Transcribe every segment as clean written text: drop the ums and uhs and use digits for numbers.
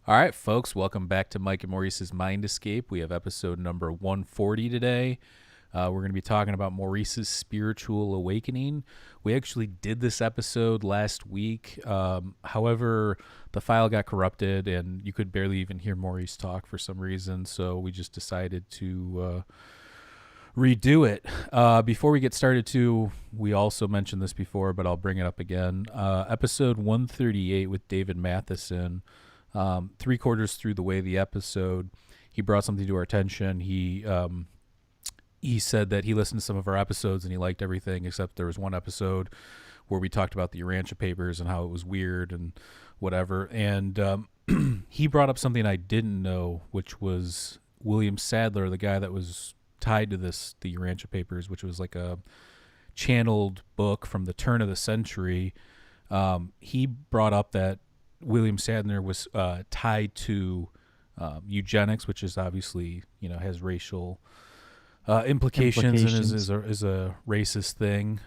All right, folks, welcome back to Mike and Maurice's Mind Escape. We have episode number 140 today. We're going to be talking about Maurice's spiritual awakening. We actually did this episode last week. However, the file got corrupted and you could barely even hear Maurice talk for some reason. So we just decided to redo it. Before we get started, too, we also mentioned this before, but I'll bring it up again. Episode 138 with David Matheson. 3/4 through the way the episode, he brought something to our attention. He said that he listened to some of our episodes and he liked everything except there was one episode where we talked about the Urantia papers and how it was weird and whatever. And he brought up something I didn't know, which was William Sadler, the guy that was tied to the Urantia papers, which was like a channeled book from the turn of the century. He brought up that William Sadler was tied to eugenics, which is obviously, has racial implications and is a racist thing.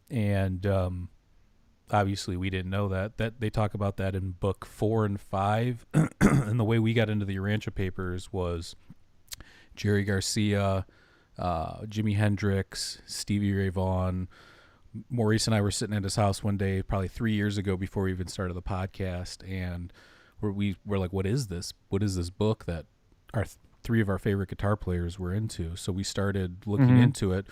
And obviously we didn't know that they talk about that in book 4 and 5. And the way we got into the Urantia papers was Jerry Garcia, Jimi Hendrix, Stevie Ray Vaughan. Maurice and I were sitting at his house one day, probably 3 years ago before we even started the podcast. And we're like, what is this? What is this book that our three of our favorite guitar players were into? So we started looking into it,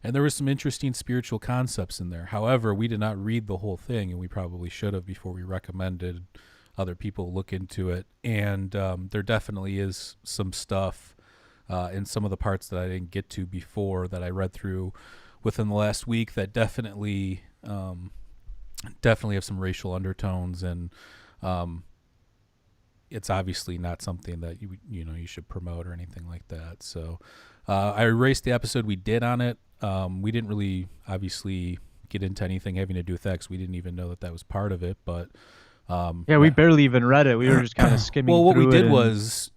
and there was some interesting spiritual concepts in there. However, we did not read the whole thing, and we probably should have before we recommended other people look into it. And there definitely is some stuff in some of the parts that I didn't get to before that I read through within the last week that definitely have some racial undertones, and it's obviously not something that you should promote or anything like that. So I erased the episode we did on it. We didn't really obviously get into anything having to do with X. We didn't even know that was part of it, but we barely even read it. We were just kind of skimming well, what through we did it was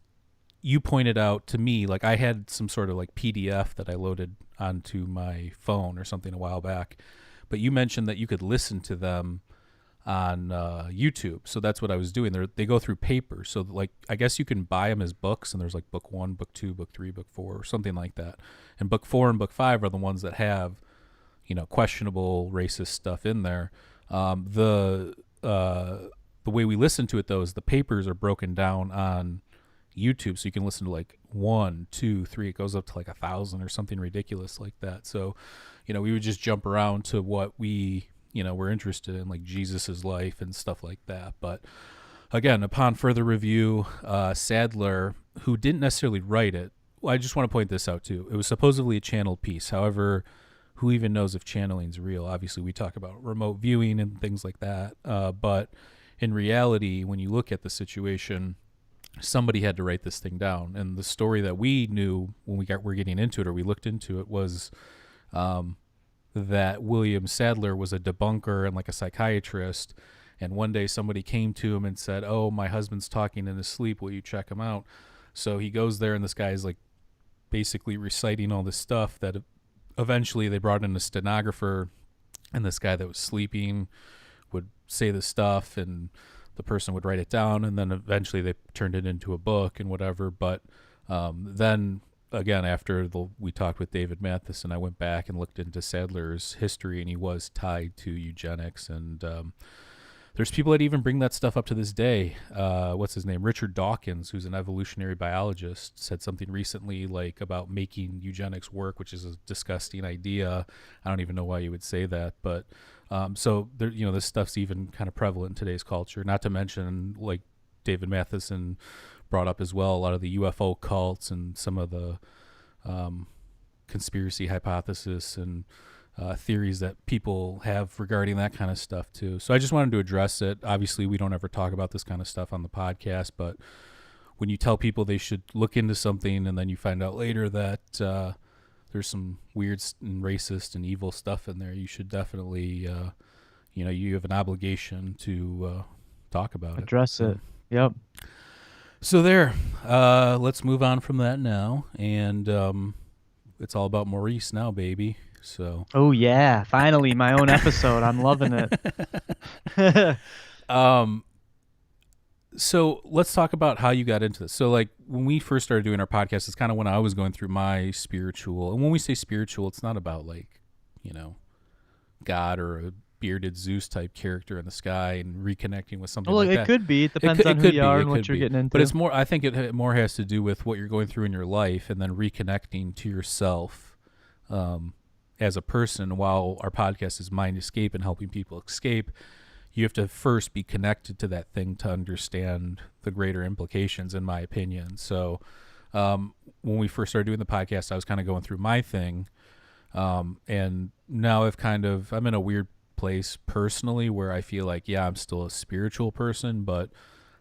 you pointed out to me, like I had some sort of like PDF that I loaded onto my phone or something a while back, but you mentioned that you could listen to them on YouTube. So that's what I was doing. They go through paper. So like, I guess you can buy them as books, and there's like book 1, book 2, book 3, book 4, or something like that. And book 4 and book 5 are the ones that have, questionable racist stuff in there. The way we listen to it though is the papers are broken down on YouTube, so you can listen to like 1, 2, 3. It goes up to like 1,000 or something ridiculous like that. So, we would just jump around to what we, we're interested in, like Jesus's life and stuff like that. But again, upon further review, Sadler, who didn't necessarily write it, I just want to point this out too. It was supposedly a channeled piece. However, who even knows if channeling's real? Obviously, we talk about remote viewing and things like that. But in reality, when you look at the situation, somebody had to write this thing down. And the story that we knew when we're getting into it, or we looked into it, was that William Sadler was a debunker and like a psychiatrist. And one day somebody came to him and said, "Oh, my husband's talking in his sleep. Will you check him out?" So he goes there, and this guy's like basically reciting all this stuff that eventually they brought in a stenographer, and this guy that was sleeping would say this stuff, and the person would write it down, and then eventually they turned it into a book and whatever. But then again, after we talked with David Matheson, I went back and looked into Sadler's history, and he was tied to eugenics. And there's people that even bring that stuff up to this day. What's his name? Richard Dawkins, who's an evolutionary biologist, said something recently like about making eugenics work, which is a disgusting idea. I don't even know why you would say that, but so there, this stuff's even kind of prevalent in today's culture. Not to mention, like David Matheson brought up as well, a lot of the UFO cults and some of the conspiracy hypothesis and theories that people have regarding that kind of stuff too. So I just wanted to address it. Obviously, we don't ever talk about this kind of stuff on the podcast, but when you tell people they should look into something and then you find out later that there's some weird and racist and evil stuff in there, you should definitely, you have an obligation to talk about address it. Yep. So there, let's move on from that now. And it's all about Maurice now, baby. So. Oh yeah, finally my own episode. I'm loving it. So let's talk about how you got into this. So like when we first started doing our podcast, it's kind of when I was going through my spiritual. And when we say spiritual, it's not about like, God or a bearded Zeus type character in the sky and reconnecting with something Well, like it that. could be. It depends on who you are and what you're getting into. But it's more, I think it more has to do with what you're going through in your life and then reconnecting to yourself as a person. While our podcast is Mind Escape and helping people escape, you have to first be connected to that thing to understand the greater implications, in my opinion. So when we first started doing the podcast, I was kind of going through my thing. And now I'm in a weird place personally where I feel like, yeah, I'm still a spiritual person, but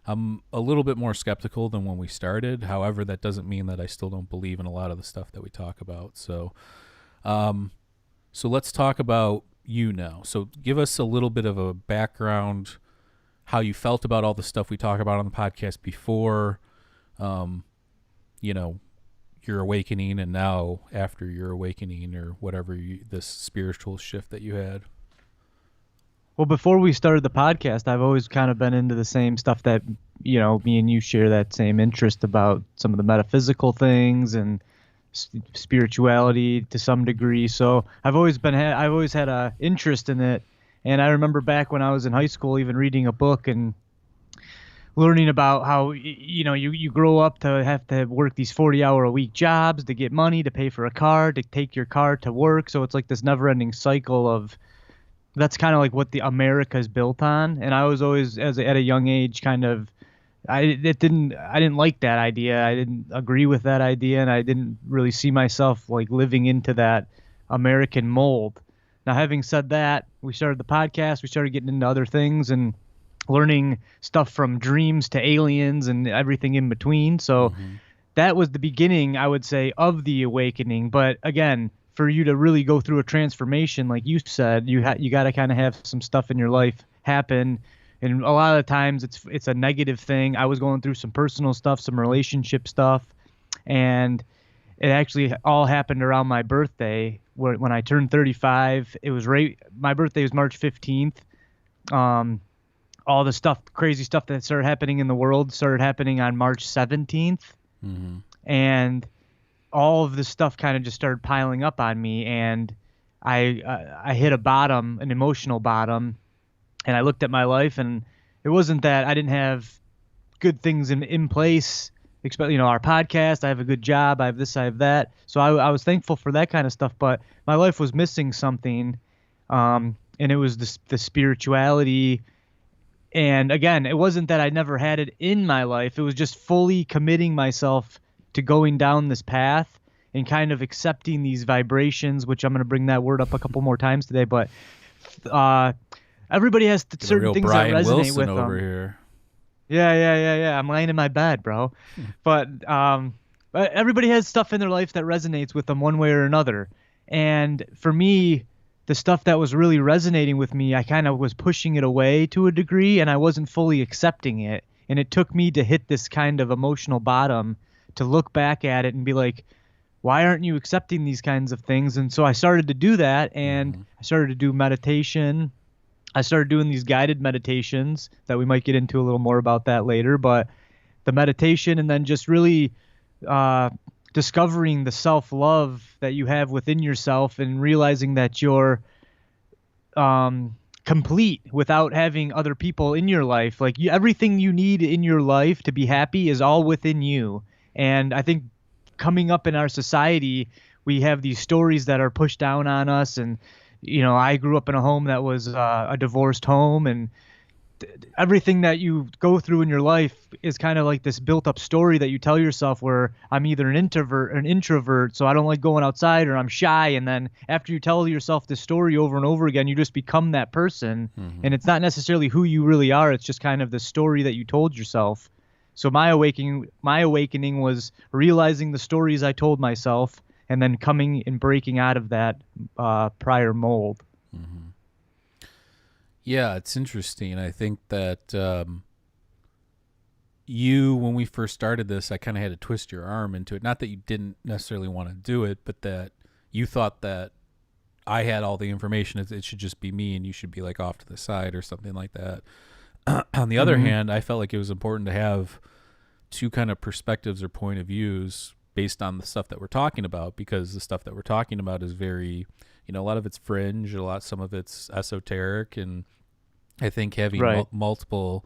I'm a little bit more skeptical than when we started. However, that doesn't mean that I still don't believe in a lot of the stuff that we talk about. So let's talk about you now. So give us a little bit of a background, how you felt about all the stuff we talk about on the podcast before, your awakening, and now after your awakening, or whatever this spiritual shift that you had. Well, before we started the podcast, I've always kind of been into the same stuff that, me and you share that same interest about some of the metaphysical things and spirituality to some degree. So I've always had a interest in it. And I remember back when I was in high school, even reading a book and learning about how, you grow up to have to work these 40-hour-a-week jobs to get money, to pay for a car, to take your car to work. So it's like this never-ending cycle of, that's kind of like what the America is built on. And I was always, at a young age, kind of, I didn't like that idea. I didn't agree with that idea, and I didn't really see myself like living into that American mold. Now, having said that, we started the podcast, we started getting into other things and learning stuff from dreams to aliens and everything in between. So that was the beginning, I would say, of the awakening. But again, for you to really go through a transformation, like you said, you got to kind of have some stuff in your life happen. And a lot of the times it's a negative thing. I was going through some personal stuff, some relationship stuff, and it actually all happened around my birthday, when I turned 35. It was my birthday was March 15th. All the crazy stuff that started happening in the world started happening on March 17th. And all of this stuff kind of just started piling up on me, and I hit a bottom, an emotional bottom, and I looked at my life, and it wasn't that I didn't have good things in place. Our podcast, I have a good job, I have this, I have that. So I was thankful for that kind of stuff, but my life was missing something, and it was the spirituality. And again, it wasn't that I never had it in my life. It was just fully committing myself to going down this path and kind of accepting these vibrations, which I'm going to bring that word up a couple more times today. But everybody has certain things Brian that resonate Wilson with over them. Here. Yeah. I'm laying in my bed, bro. But everybody has stuff in their life that resonates with them one way or another. And for me, the stuff that was really resonating with me, I kind of was pushing it away to a degree, and I wasn't fully accepting it. And it took me to hit this kind of emotional bottom to look back at it and be like, why aren't you accepting these kinds of things? And so I started to do that, and I started to do meditation. I started doing these guided meditations that we might get into a little more about that later. But the meditation, and then just really discovering the self-love that you have within yourself, and realizing that you're complete without having other people in your life. Like everything you need in your life to be happy is all within you. And I think coming up in our society, we have these stories that are pushed down on us. And, I grew up in a home that was a divorced home, and everything that you go through in your life is kind of like this built up story that you tell yourself, where I'm either an introvert, so I don't like going outside, or I'm shy. And then after you tell yourself this story over and over again, you just become that person. And it's not necessarily who you really are. It's just kind of the story that you told yourself. So my awakening was realizing the stories I told myself, and then coming and breaking out of that prior mold. Yeah, it's interesting. I think that when we first started this, I kind of had to twist your arm into it. Not that you didn't necessarily want to do it, but that you thought that I had all the information. It should just be me, and you should be like off to the side or something like that. On the other hand, I felt like it was important to have two kind of perspectives or point of views based on the stuff that we're talking about, because the stuff that we're talking about is very, a lot of it's fringe, some of it's esoteric, and I think having Right. multiple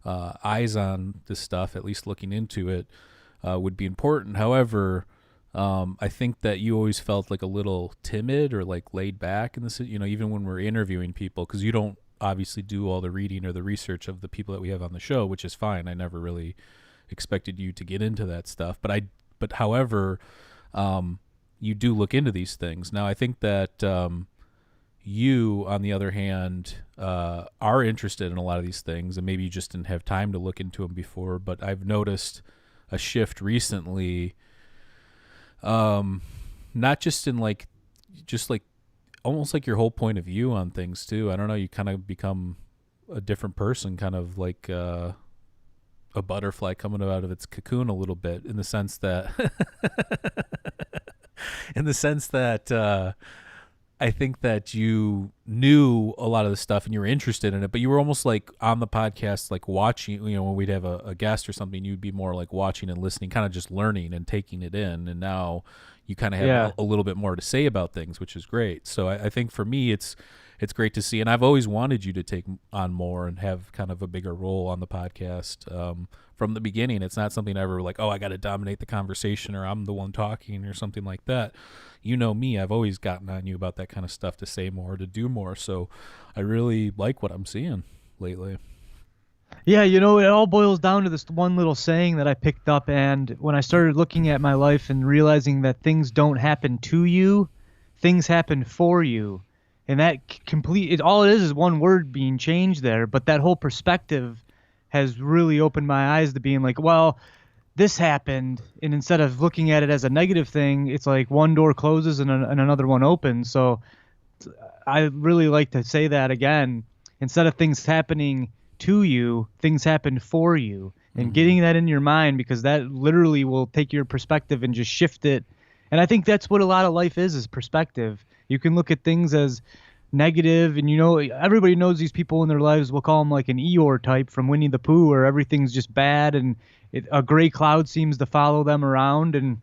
eyes on this stuff, at least looking into it, would be important. However, I think that you always felt like a little timid or like laid back in this, even when we're interviewing people, because you don't obviously do all the reading or the research of the people that we have on the show, which is fine. I never really expected you to get into that stuff, but however, you do look into these things. Now, I think that you, on the other hand, are interested in a lot of these things, and maybe you just didn't have time to look into them before. But I've noticed a shift recently, not just in just like almost like your whole point of view on things too. I don't know. You kind of become a different person, kind of like a butterfly coming out of its cocoon a little bit, in the sense that, I think that you knew a lot of the stuff and you were interested in it, but you were almost like on the podcast, like watching, when we'd have a guest or something, you'd be more like watching and listening, kind of just learning and taking it in. And now you kind of have a little bit more to say about things, which is great. So I think for me, it's great to see. And I've always wanted you to take on more and have kind of a bigger role on the podcast. From the beginning, it's not something I ever like, oh, I got to dominate the conversation, or I'm the one talking, or something like that. You know me, I've always gotten on you about that kind of stuff, to say more, to do more. So I really like what I'm seeing lately. Yeah, it all boils down to this one little saying that I picked up, and when I started looking at my life and realizing that things don't happen to you, things happen for you. And that all it is one word being changed there, but that whole perspective has really opened my eyes to being like, well, this happened, and instead of looking at it as a negative thing, it's like one door closes and another one opens. So I really like to say that again. Instead of things happening to you, things happen for you. And getting that in your mind, because that literally will take your perspective and just shift it. And I think that's what a lot of life is perspective. You can look at things as negative, and everybody knows these people in their lives. We'll call them like an Eeyore type from Winnie the Pooh, where everything's just bad and a gray cloud seems to follow them around. And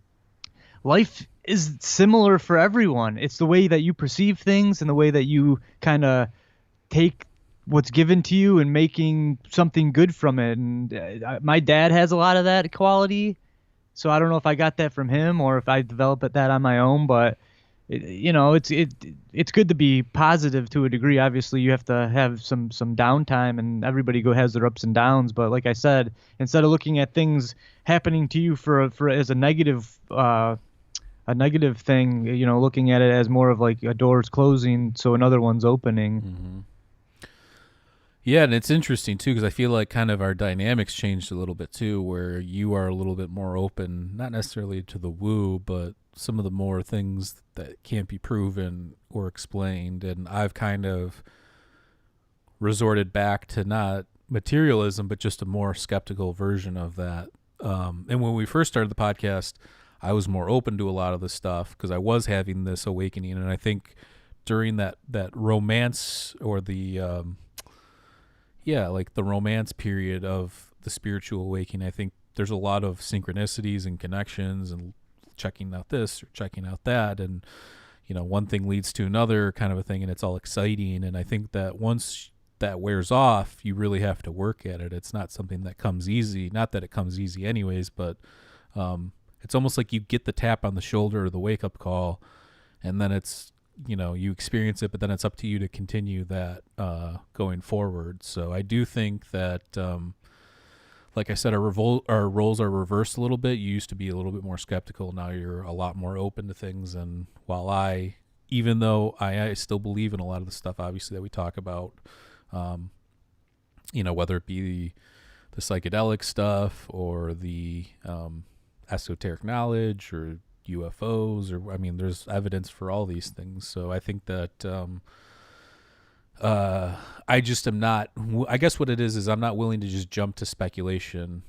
life is similar for everyone. It's the way that you perceive things and the way that you kind of take what's given to you and making something good from it. And my dad has a lot of that quality, so I don't know if I got that from him or if I developed that on my own, but it's good to be positive to a degree. Obviously, you have to have some downtime, and everybody has their ups and downs. But like I said, instead of looking at things happening to you for as a negative thing, looking at it as more of like a door's closing, so another one's opening. Mm-hmm. Yeah, and it's interesting too, because I feel like kind of our dynamics changed a little bit too, where you are a little bit more open, not necessarily to the woo, but some of the more things that can't be proven or explained. And I've kind of resorted back to not materialism, but just a more skeptical version of that. And when we first started the podcast, I was more open to a lot of the stuff because I was having this awakening. And I think during that romance, or the like the romance period of the spiritual awakening, I think there's a lot of synchronicities and connections and checking out this or checking out that, and one thing leads to another kind of a thing, and it's all exciting. And I think that once that wears off, you really have to work at it. It's not something that comes easy, not that it comes easy anyways, but it's almost like you get the tap on the shoulder or the wake-up call, and then it's you experience it, but then it's up to you to continue that going forward. So I do think that like I said, our roles are reversed a little bit. You used to be a little bit more skeptical. Now you're a lot more open to things. And while even though I still believe in a lot of the stuff, obviously, that we talk about, whether it be the psychedelic stuff or the esoteric knowledge or UFOs, or there's evidence for all these things. So I think that I just am not, I guess what it is I'm not willing to just jump to speculation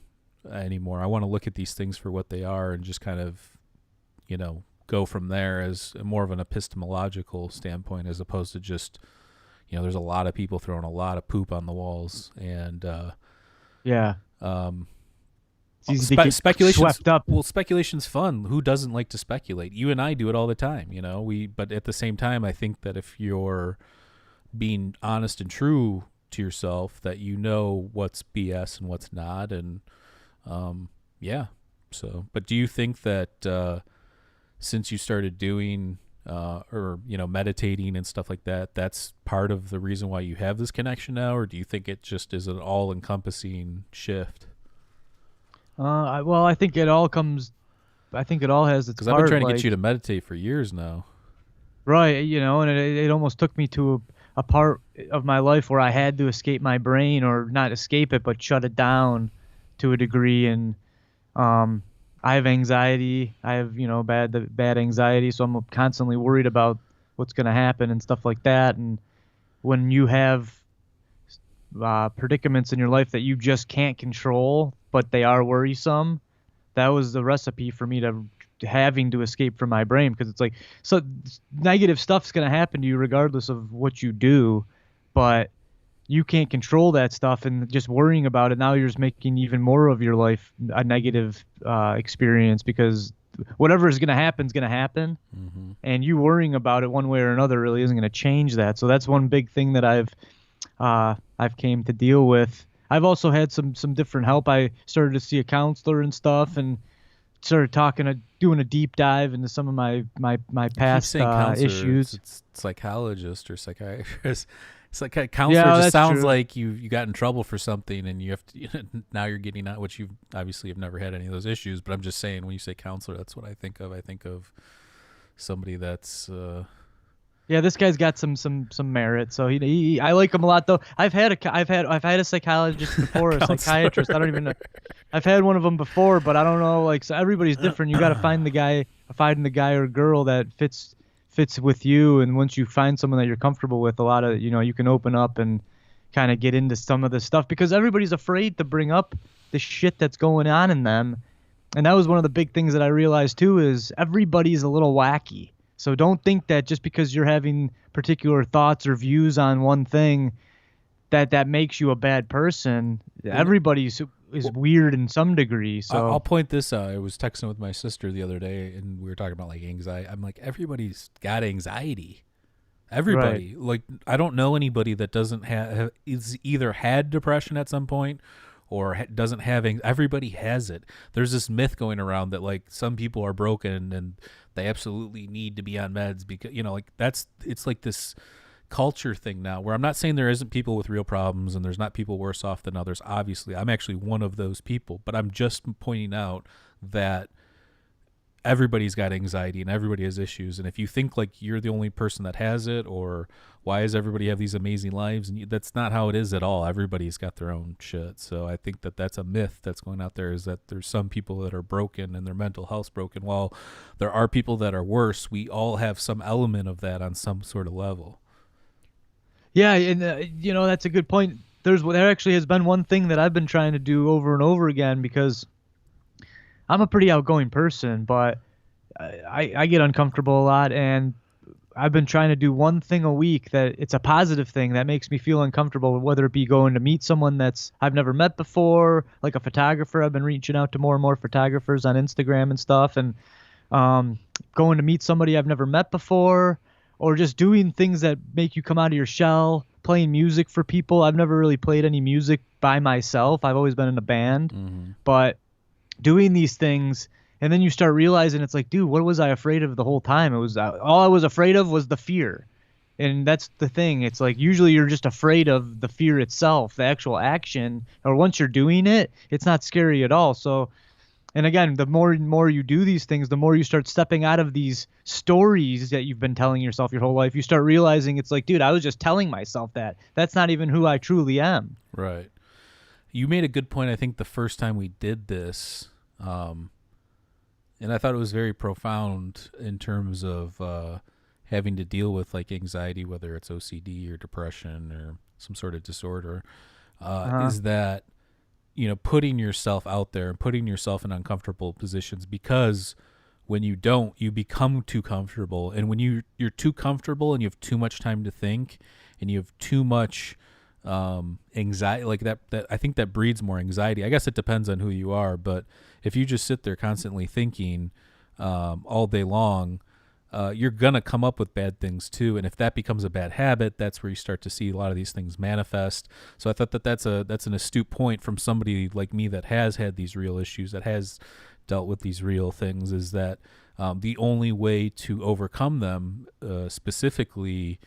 anymore. I want to look at these things for what they are and just kind of, go from there as more of an epistemological standpoint, as opposed to just, there's a lot of people throwing a lot of poop on the walls, and Yeah. um, It's easy to get speculation's swept up. well, speculation's fun. Who doesn't like to speculate? You and I do it all the time, but at the same time, I think that if you're being honest and true to yourself, that you know what's BS and what's not, and yeah. So, but do you think that since you started doing or meditating and stuff like that, that's part of the reason why you have this connection now, or do you think it just is an all-encompassing shift? Well, I think it all comes. I think it all has its Because part. I've been trying to like, get you to meditate for years now. right, and it almost took me to a part of my life where I had to escape my brain, or not escape it, but shut it down to a degree. And I have anxiety. I have bad anxiety, so I'm constantly worried about what's going to happen and stuff like that. And when you have predicaments in your life that you just can't control, but they are worrisome, that was the recipe for me to having to escape from my brain, because it's like, so negative stuff's going to happen to you regardless of what you do, but you can't control that stuff, and just worrying about it, now you're just making even more of your life a negative experience, because whatever is going to happen is going to happen. Mm-hmm. And you worrying about it one way or another really isn't going to change that. So that's one big thing that I've came to deal with. I've also had some different help. I started to see a counselor and stuff, and started doing a deep dive into some of my past issues. It's psychologist or psychiatrist. It's like a counselor Yeah, just that's sounds true. like you got in trouble for something, and you have to now you're getting out, which you obviously have never had any of those issues. But I'm just saying, when you say counselor, that's what I think of. I think of somebody that's Yeah, this guy's got some merit. So I like him a lot, though. I've had a psychologist before, a psychiatrist. I don't even know. I've had one of them before, but I don't know. Like, so everybody's different. You got to find the guy or girl that fits with you. And once you find someone that you're comfortable with, a lot of you can open up and kind of get into some of this stuff, because everybody's afraid to bring up the shit that's going on in them. And that was one of the big things that I realized too, is everybody's a little wacky. So don't think that just because you're having particular thoughts or views on one thing that makes you a bad person. Everybody is weird in some degree. So I'll point this out. I was texting with my sister the other day, and we were talking about like anxiety. I'm like, everybody's got anxiety. Everybody. Right. Like, I don't know anybody that doesn't have is either had depression at some point or doesn't have everybody has it. There's this myth going around that like some people are broken and they absolutely need to be on meds because like it's like this culture thing now, where I'm not saying there isn't people with real problems and there's not people worse off than others. Obviously, I'm actually one of those people, but I'm just pointing out that everybody's got anxiety and everybody has issues. And if you think like you're the only person that has it, or why does everybody have these amazing lives, and that's not how it is at all. Everybody's got their own shit. So I think that that's a myth that's going out there, is that there's some people that are broken and their mental health's broken, while there are people that are worse. We all have some element of that on some sort of level. Yeah, and that's a good point. There actually has been one thing that I've been trying to do over and over again, because I'm a pretty outgoing person, but I get uncomfortable a lot, and I've been trying to do one thing a week that it's a positive thing that makes me feel uncomfortable, whether it be going to meet someone that's I've never met before, like a photographer. I've been reaching out to more and more photographers on Instagram and stuff, and going to meet somebody I've never met before, or just doing things that make you come out of your shell, playing music for people. I've never really played any music by myself. I've always been in a band, but doing these things, and then you start realizing it's like, dude, what was I afraid of the whole time? It was all I was afraid of was the fear. And that's the thing. It's like usually you're just afraid of the fear itself, the actual action, or once you're doing it, it's not scary at all. So, and again, the more and more you do these things, the more you start stepping out of these stories that you've been telling yourself your whole life. You start realizing it's like, dude, I was just telling myself that. That's not even who I truly am. Right. You made a good point, I think, the first time we did this. And I thought it was very profound in terms of having to deal with like anxiety, whether it's OCD or depression or some sort of disorder, is that, putting yourself out there and putting yourself in uncomfortable positions, because when you don't, you become too comfortable. And when you're too comfortable and you have too much time to think and you have too much anxiety, like that I think that breeds more anxiety. I guess it depends on who you are, but if you just sit there constantly thinking all day long, you're gonna come up with bad things too. And if that becomes a bad habit, that's where you start to see a lot of these things manifest. So I thought that that's an astute point from somebody like me that has had these real issues, that has dealt with these real things, is that the only way to overcome them, specifically,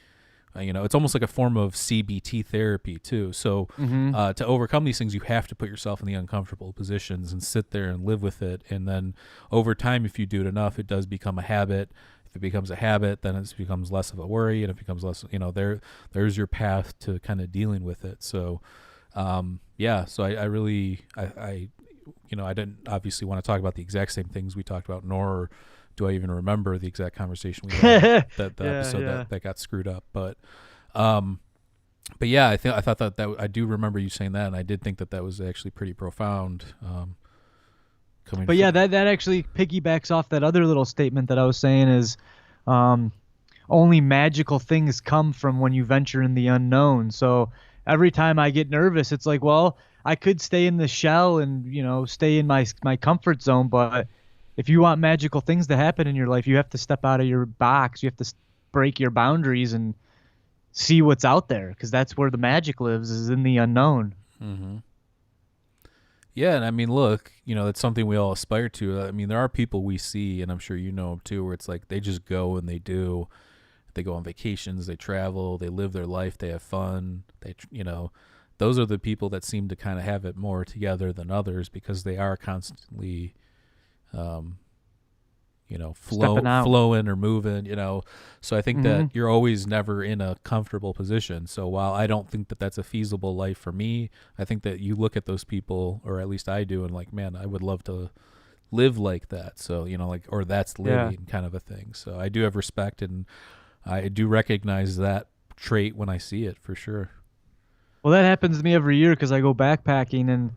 it's almost like a form of CBT therapy too. So to overcome these things, you have to put yourself in the uncomfortable positions and sit there and live with it. And then over time, if you do it enough, it does become a habit. If it becomes a habit, then it becomes less of a worry, and it becomes less, there's your path to kind of dealing with it. So, so I really, I didn't obviously want to talk about the exact same things we talked about, nor do I even remember the exact conversation we had that episode that got screwed up. But yeah, I thought that I do remember you saying that, and I did think that was actually pretty profound. That actually piggybacks off that other little statement that I was saying is, only magical things come from when you venture in the unknown. So every time I get nervous, it's like, well, I could stay in the shell and, stay in my comfort zone, but if you want magical things to happen in your life, you have to step out of your box. You have to break your boundaries and see what's out there, because that's where the magic lives, is in the unknown. Mm-hmm. Yeah, and I mean, look, that's something we all aspire to. I mean, there are people we see, and I'm sure you know them too, where it's like they just go and they do. They go on vacations, they travel, they live their life, they have fun. Those are the people that seem to kind of have it more together than others, because they are constantly flowing or moving, So I think that you're always never in a comfortable position. So while I don't think that that's a feasible life for me, I think that you look at those people, or at least I do, and like, man, I would love to live like that. So, or that's living kind of a thing. So I do have respect, and I do recognize that trait when I see it, for sure. Well, that happens to me every year, because I go backpacking, and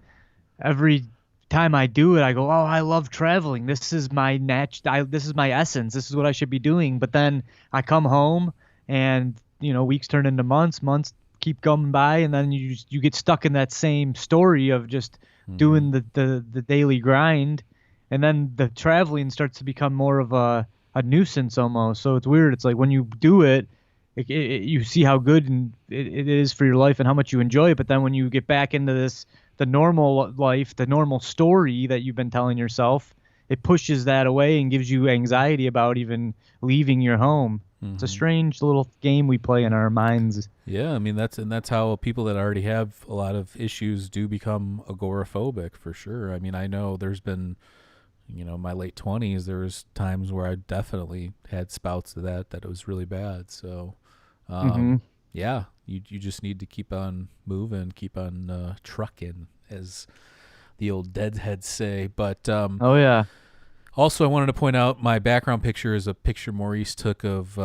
every time I do it, I go, oh, I love traveling. This is my this is my essence. This is what I should be doing. But then I come home, and weeks turn into months. Months keep going by, and then you get stuck in that same story of just doing the daily grind, and then the traveling starts to become more of a nuisance almost. So it's weird. It's like when you do it, you see how good it is for your life and how much you enjoy it. But then when you get back into the normal life, the normal story that you've been telling yourself, it pushes that away and gives you anxiety about even leaving your home. It's a strange little game we play in our minds. Yeah, I mean, that's how people that already have a lot of issues do become agoraphobic, for sure. I mean, I know there's been, my late 20s, there was times where I definitely had spouts of that it was really bad. So, yeah, you just need to keep on moving, keep on trucking, as the old deadheads say. But oh yeah. Also, I wanted to point out my background picture is a picture Maurice took of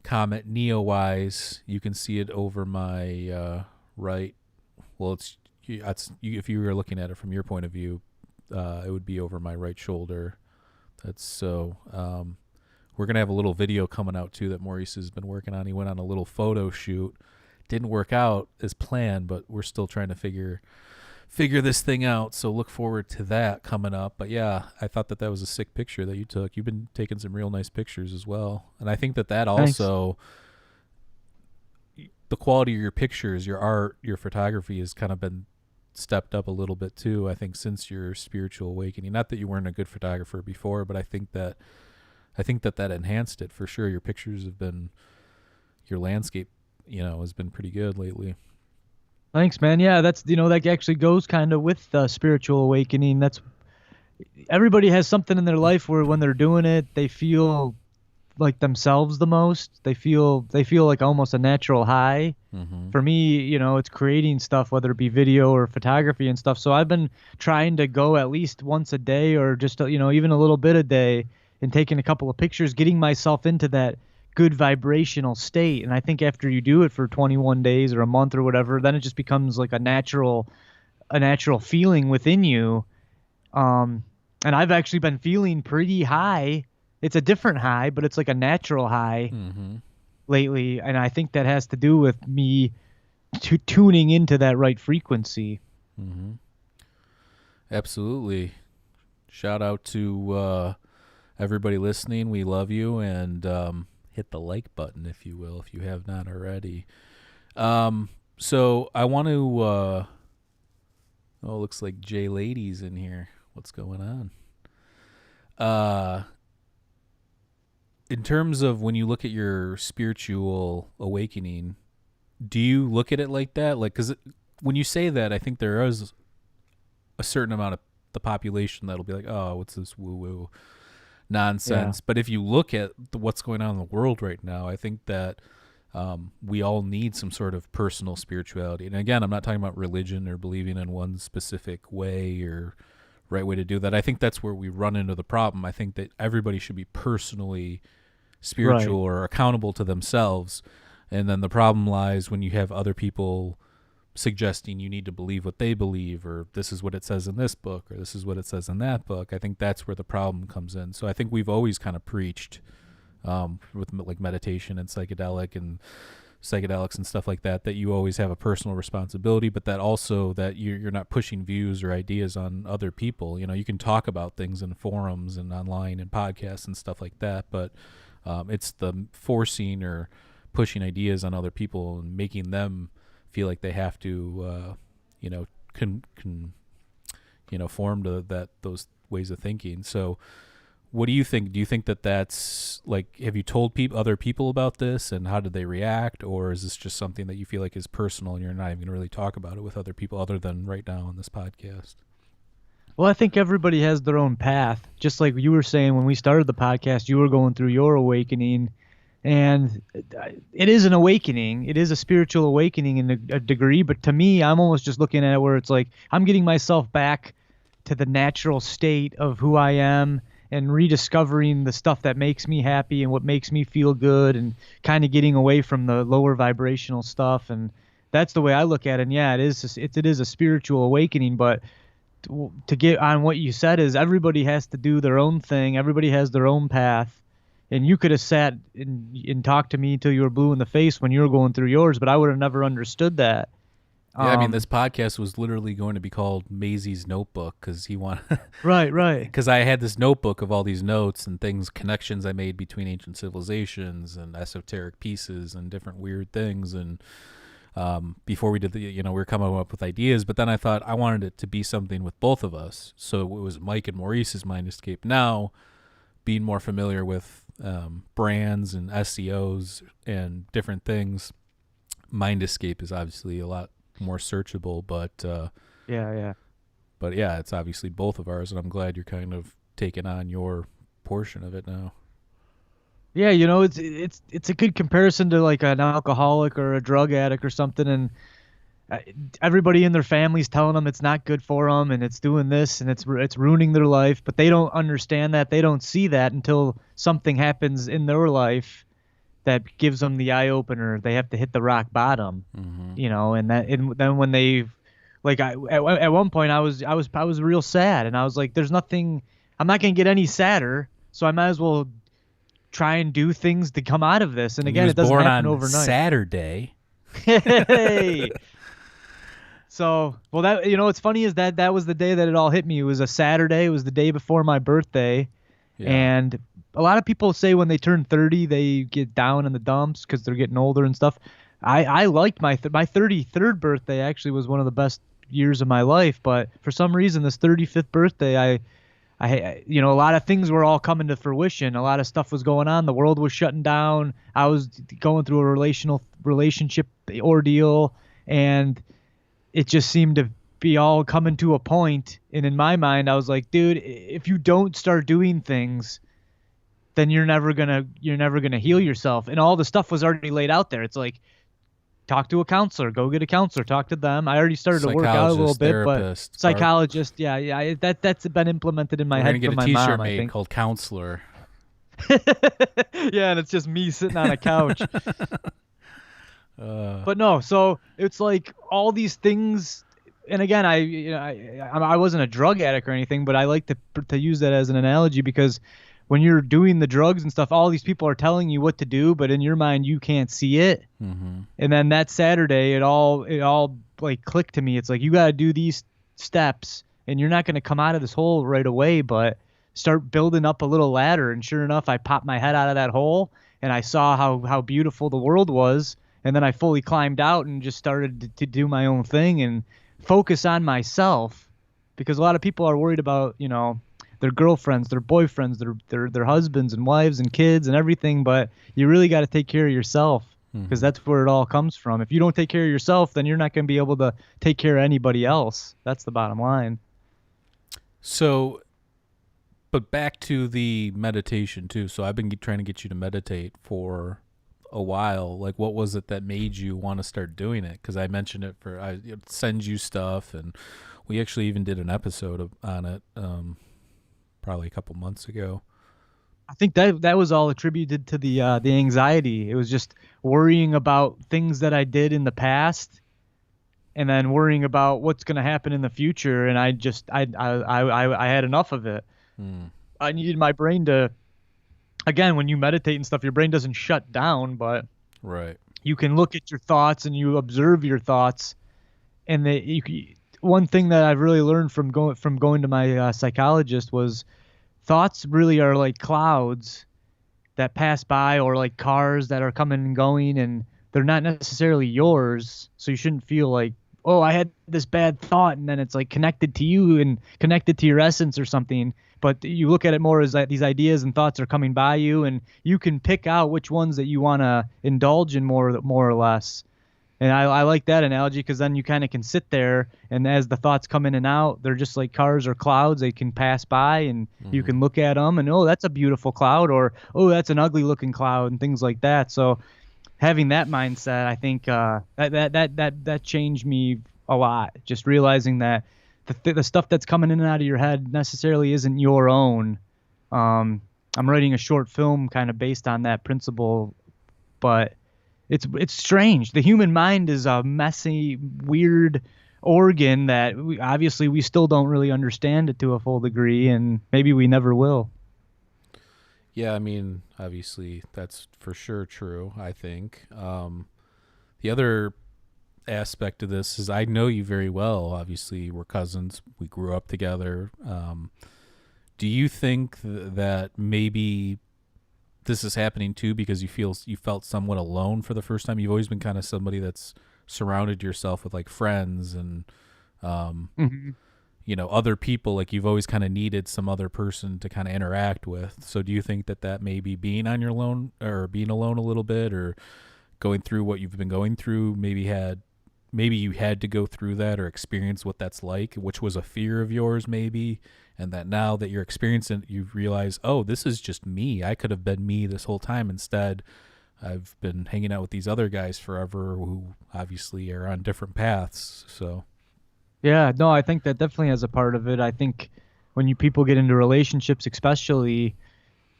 Comet Neowise. You can see it over my right. Well, it's if you were looking at it from your point of view, it would be over my right shoulder. That's so. We're gonna have a little video coming out too that Maurice has been working on. He went on a little photo shoot. Didn't work out as planned, but we're still trying to figure this thing out. So look forward to that coming up. But yeah, I thought that was a sick picture that you took. You've been taking some real nice pictures as well. And I think that also, the quality of your pictures, your art, your photography has kind of been stepped up a little bit too, I think, since your spiritual awakening. Not that you weren't a good photographer before, but I think that enhanced it for sure. Your pictures have been, your landscape, has been pretty good lately. Thanks, man. Yeah, that's, that actually goes kind of with spiritual awakening. That's, everybody has something in their life where when they're doing it, they feel like themselves the most. They feel like almost a natural high. For me, it's creating stuff, whether it be video or photography and stuff. So I've been trying to go at least once a day, or just, even a little bit a day, and taking a couple of pictures, getting myself into that good vibrational state. And I think after you do it for 21 days or a month or whatever, then it just becomes like a natural feeling within you. And I've actually been feeling pretty high. It's a different high, but it's like a natural high. lately, and I think that has to do with me tuning into that right frequency. Mm-hmm. Absolutely. Shout out to everybody listening. We love you, and hit the like button if you will, if you have not already. So I want to. Oh, looks like Jay Lady's in here. What's going on? In terms of when you look at your spiritual awakening, do you look at it like that? Like, because when you say that, I think there is a certain amount of the population that'll be like, oh, what's this woo woo nonsense? Yeah. But if you look at what's going on in the world right now, I think that we all need some sort of personal spirituality. And again, I'm not talking about religion or believing in one specific way or right way to do that. I think that's where we run into the problem. I think that everybody should be personally spiritual Right. or accountable to themselves. And then the problem lies when you have other people suggesting you need to believe what they believe, or this is what it says in this book, or this is what it says in that book. I think that's where the problem comes in. So I think we've always kind of preached with like meditation and psychedelics and stuff like that, that you always have a personal responsibility, but that also that you're not pushing views or ideas on other people. You know, you can talk about things in forums and online and podcasts and stuff like that, but it's the forcing or pushing ideas on other people and making them feel like they have to, form to that those ways of thinking. So what do you think? Do you think that that's like, have you told other people about this, and how did they react? Or is this just something that you feel like is personal and you're not even going to really talk about it with other people other than right now on this podcast? Well, I think everybody has their own path. Just like you were saying when we started the podcast, you were going through your awakening, and it is an awakening. It is a spiritual awakening in a degree, but to me, I'm almost just looking at it where it's like I'm getting myself back to the natural state of who I am and rediscovering the stuff that makes me happy and what makes me feel good, and kind of getting away from the lower vibrational stuff. And that's the way I look at it. And yeah, it is a spiritual awakening, but to get on what you said is everybody has to do their own thing. Everybody has their own path. And you could have sat and talked to me till you were blue in the face when you were going through yours, but I would have never understood that. Yeah, I mean, this podcast was literally going to be called Maisie's Notebook because he wanted, Right. because I had this notebook of all these notes and things, connections I made between ancient civilizations and esoteric pieces and different weird things. And before we did we were coming up with ideas, but then I thought I wanted it to be something with both of us. So it was Mike and Maurice's Mind Escape. Now, being more familiar with brands and SEOs and different things, Mind Escape is obviously a lot more searchable, but Yeah. it's obviously both of ours, and I'm glad you're kind of taking on your portion of it now. Yeah, it's a good comparison to like an alcoholic or a drug addict or something, and uh, everybody in their family's telling them it's not good for them and it's doing this and it's ruining their life, but they don't understand that. They don't see that until something happens in their life that gives them the eye opener. They have to hit the rock bottom, Mm-hmm. and then when they like at one point I was real sad, and I was like, there's nothing, I'm not gonna get any sadder, so I might as well try and do things to come out of this. And And he again, was it doesn't born happen on overnight. Saturday. Hey. So, well, that what's funny is that was the day that it all hit me. It was a Saturday. It was the day before my birthday, Yeah. and a lot of people say when they turn 30 they get down in the dumps because they're getting older and stuff. I liked my 33rd birthday. Actually was one of the best years of my life, but for some reason this 35th birthday a lot of things were all coming to fruition. A lot of stuff was going on. The world was shutting down. I was going through a relationship ordeal, and it just seemed to be all coming to a point. And in my mind, I was like, dude, if you don't start doing things, then you're never gonna heal yourself. And all the stuff was already laid out there. It's like, talk to a counselor, go get a counselor, talk to them. I already started to work out a little Psychologist, bit, but therapist, psychologist, yeah, that's been implemented in my we're gonna head get from a my T-shirt mom, I made think. called Counselor. Yeah, and it's just me sitting on a couch. But no, so it's like all these things. And again, I wasn't a drug addict or anything, but I like to use that as an analogy because when you're doing the drugs and stuff, all these people are telling you what to do, but in your mind you can't see it. Mm-hmm. And then that Saturday, it all like clicked to me. It's like you got to do these steps, and you're not going to come out of this hole right away, but start building up a little ladder. And sure enough, I popped my head out of that hole, and I saw how beautiful the world was. And then I fully climbed out and just started to do my own thing and focus on myself, because a lot of people are worried about, their girlfriends, their boyfriends, their husbands and wives and kids and everything, but you really got to take care of yourself, because Mm-hmm. that's where it all comes from. If you don't take care of yourself, then you're not going to be able to take care of anybody else. That's the bottom line. So, but back to the meditation too. So I've been trying to get you to meditate for a while. Like, what was it that made you want to start doing it? Because I mentioned it I send you stuff, and we actually even did an episode on it, probably a couple months ago. I think that was all attributed to the anxiety. It was just worrying about things that I did in the past, and then worrying about what's going to happen in the future. And I had enough of it. Mm, I needed my brain to, again, when you meditate and stuff, your brain doesn't shut down, but right. you can look at your thoughts and you observe your thoughts. And one thing that I've really learned from going to my psychologist was thoughts really are like clouds that pass by, or like cars that are coming and going, and they're not necessarily yours. So you shouldn't feel like, oh, I had this bad thought, and then it's like connected to you and connected to your essence or something. But you look at it more as that these ideas and thoughts are coming by you, and you can pick out which ones that you want to indulge in more or less. And I like that analogy, because then you kind of can sit there, and as the thoughts come in and out, they're just like cars or clouds. They can pass by, and you Mm-hmm. can look at them and, oh, that's a beautiful cloud, or, oh, that's an ugly looking cloud, and things like that. So having that mindset, I think that changed me a lot. Just realizing that the stuff that's coming in and out of your head necessarily isn't your own. I'm writing a short film kind of based on that principle, but it's strange. The human mind is a messy, weird organ that obviously we still don't really understand it to a full degree, and maybe we never will. Yeah, I mean, obviously, that's for sure true, I think. The other aspect of this is I know you very well. Obviously, we're cousins. We grew up together. Do you think that maybe this is happening too because you felt somewhat alone for the first time? You've always been kind of somebody that's surrounded yourself with like friends and um, Hmm. other people. Like you've always kind of needed some other person to kind of interact with. So do you think that maybe being on your own or being alone a little bit or going through what you've been going through maybe you had to go through that or experience what that's like, which was a fear of yours maybe, and that now that you're experiencing it, you realize, oh, this is just me. I could have been me this whole time. Instead, I've been hanging out with these other guys forever who obviously are on different paths. So, Yeah, no, I think that definitely has a part of it. I think when you people get into relationships, especially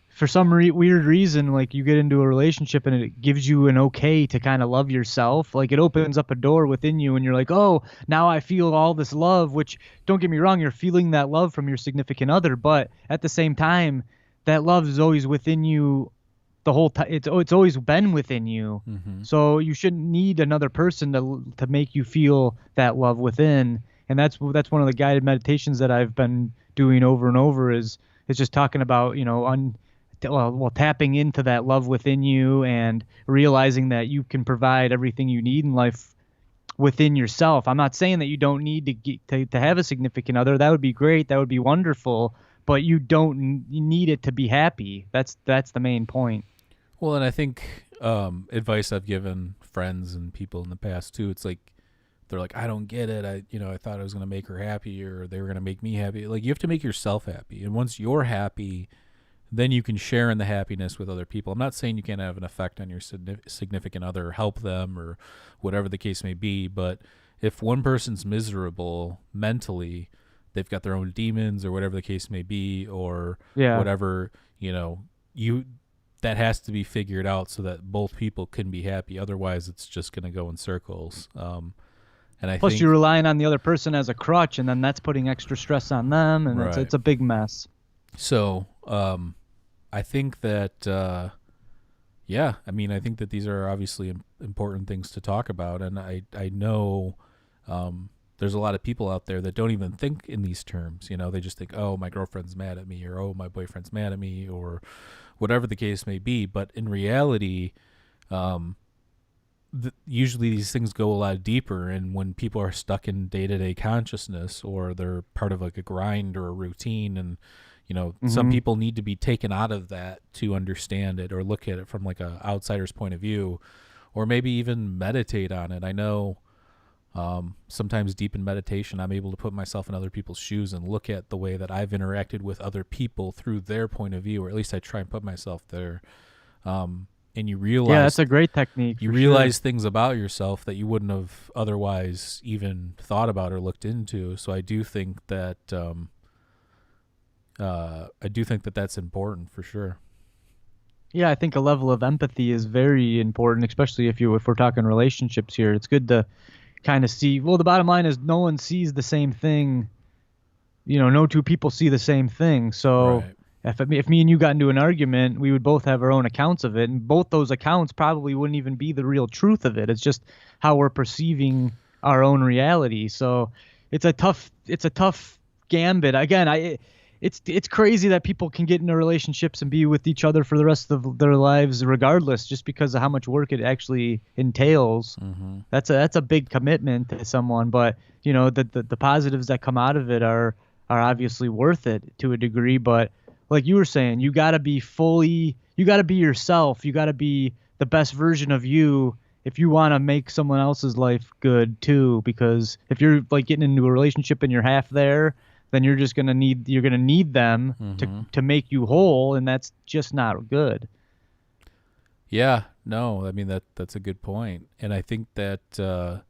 for some weird reason, like you get into a relationship and it gives you an okay to kind of love yourself. Like it opens up a door within you, and you're like, oh, now I feel all this love, which, don't get me wrong, you're feeling that love from your significant other, but at the same time, that love is always within you the whole time. It's always been within you. mm-hmm. So you shouldn't need another person to make you feel that love within. And that's one of the guided meditations that I've been doing over and over, is just talking about, tapping into that love within you and realizing that you can provide everything you need in life within yourself. I'm not saying that you don't need to have a significant other. That would be great. That would be wonderful. But you don't you need it to be happy. That's the main point. Well, and I think advice I've given friends and people in the past too, it's like they're like, I don't get it. I thought I was gonna make her happy or they were gonna make me happy. Like you have to make yourself happy, and once you're happy, then you can share in the happiness with other people. I'm not saying you can't have an effect on your significant other, or help them, or whatever the case may be. But if one person's miserable mentally, they've got their own demons, or whatever the case may be, or Yeah. whatever, you that has to be figured out so that both people can be happy. Otherwise, it's just going to go in circles. And I Plus, think you're relying on the other person as a crutch, and then that's putting extra stress on them, and it's right. it's a big mess. So, I think that yeah, I mean, I think that these are obviously important things to talk about, and I know there's a lot of people out there that don't even think in these terms. You know, they just think, oh, my girlfriend's mad at me, or oh, my boyfriend's mad at me, or whatever the case may be. But in reality, usually these things go a lot deeper, and when people are stuck in day-to-day consciousness, or they're part of like a grind or a routine, and some people need to be taken out of that to understand it, or look at it from like a outsider's point of view, or maybe even meditate on it. I know sometimes deep in meditation, I'm able to put myself in other people's shoes and look at the way that I've interacted with other people through their point of view, or at least I try and put myself there. And you realize, yeah, that's a great technique. You realize things about yourself that you wouldn't have otherwise even thought about or looked into. So I do think that that's important for sure. Yeah, I think a level of empathy is very important, especially if we're talking relationships here. It's good to kind of see. Well, the bottom line is no one sees the same thing. No two people see the same thing. So Right. if me and you got into an argument, we would both have our own accounts of it, and both those accounts probably wouldn't even be the real truth of it. It's just how we're perceiving our own reality. So it's a tough gambit. Again, it's crazy that people can get into relationships and be with each other for the rest of their lives regardless, just because of how much work it actually entails. Mm-hmm. That's a big commitment to someone, but the positives that come out of it are obviously worth it to a degree. But like you were saying, you got to be yourself. You got to be the best version of you if you want to make someone else's life good too, because if you're like getting into a relationship and you're half there, then you're gonna need them to make you whole, and that's just not good. Yeah, no, I mean that's a good point. And I think that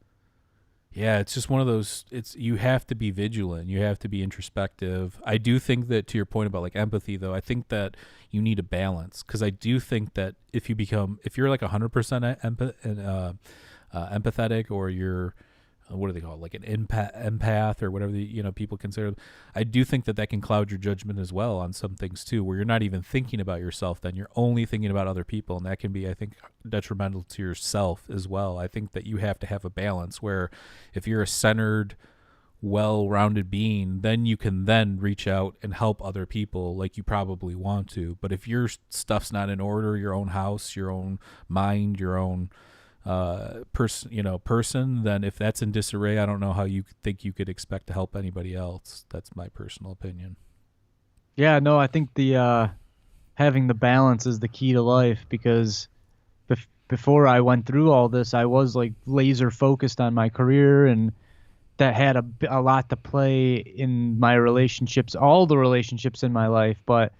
yeah, it's just one of those, you have to be vigilant, you have to be introspective. I do think that, to your point about like empathy though, I think that you need a balance, because I do think that if you're like 100% empathetic, or you're what do they call it, like an empath or whatever people consider, I do think that can cloud your judgment as well on some things too, where you're not even thinking about yourself, then you're only thinking about other people, and that can be, I think, detrimental to yourself as well. I think that you have to have a balance where if you're a centered, well-rounded being, then you can then reach out and help other people like you probably want to. But if your stuff's not in order, your own house, your own mind, your own person, then if that's in disarray, I don't know how you think you could expect to help anybody else. That's my personal opinion. Yeah, no, I think the having the balance is the key to life, because before I went through all this, I was like laser focused on my career, and that had a lot to play in my relationships, all the relationships in my life. But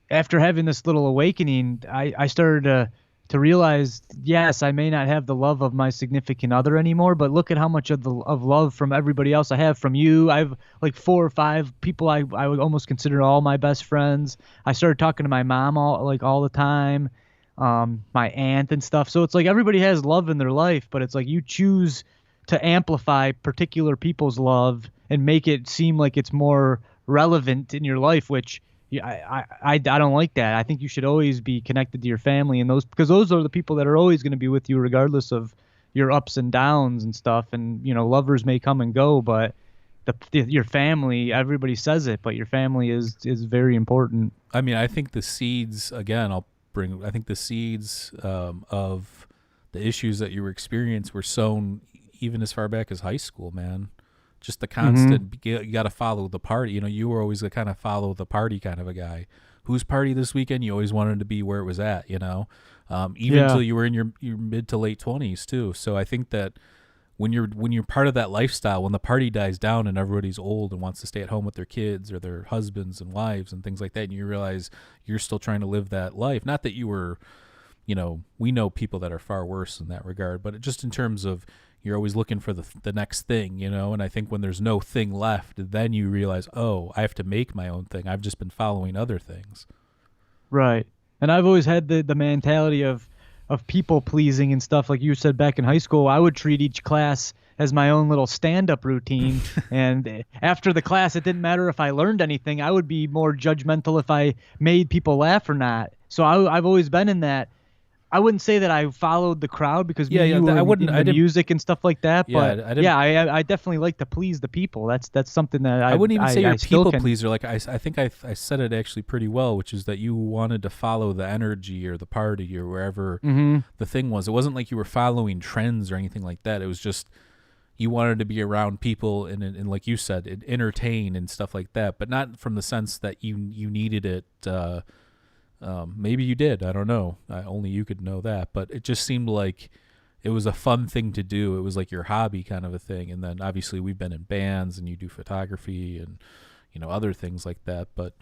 after having this little awakening, I started to realize, yes, I may not have the love of my significant other anymore, but look at how much of love from everybody else I have. From you, I have like 4 or 5 people I would almost consider all my best friends. I started talking to my mom all the time, my aunt and stuff. So it's like everybody has love in their life, but it's like you choose to amplify particular people's love and make it seem like it's more relevant in your life, which I don't like that. I think you should always be connected to your family, and because those are the people that are always going to be with you regardless of your ups and downs and stuff. And lovers may come and go, but your family, everybody says it, but your family is very important. I mean, I think the seeds, again, I think the seeds of the issues that you were experiencing were sown even as far back as high school, man. Just the constant, you got to follow the party. You were always the kind of follow the party kind of a guy. Whose party this weekend? You always wanted to be where it was at, even until you were in your mid to late 20s too. So I think that when you're part of that lifestyle, when the party dies down and everybody's old and wants to stay at home with their kids or their husbands and wives and things like that, and you realize you're still trying to live that life. Not that you were, we know people that are far worse in that regard, but just in terms of, you're always looking for the next thing, and I think when there's no thing left, then you realize, oh, I have to make my own thing. I've just been following other things. Right. And I've always had the mentality of people pleasing and stuff. Like you said, back in high school, I would treat each class as my own little stand-up routine. And after the class, it didn't matter if I learned anything. I would be more judgmental if I made people laugh or not. So I've always been in that. I wouldn't say that I followed the crowd because Yeah, me and yeah. you were I wouldn't. in I the didn't. music and stuff like that. Yeah, But I didn't. yeah, I definitely like to please the people. That's something that I wouldn't even say you're I a still people can. pleaser. Like I think I said it actually pretty well, which is that you wanted to follow the energy or the party or wherever Mm-hmm. the thing was. It wasn't like you were following trends or anything like that. It was just you wanted to be around people and like you said, entertain and stuff like that, but not from the sense that you needed it. Maybe you did. I don't know. Only you could know that. But it just seemed like it was a fun thing to do. It was like your hobby kind of a thing. And then obviously we've been in bands and you do photography and other things like that. But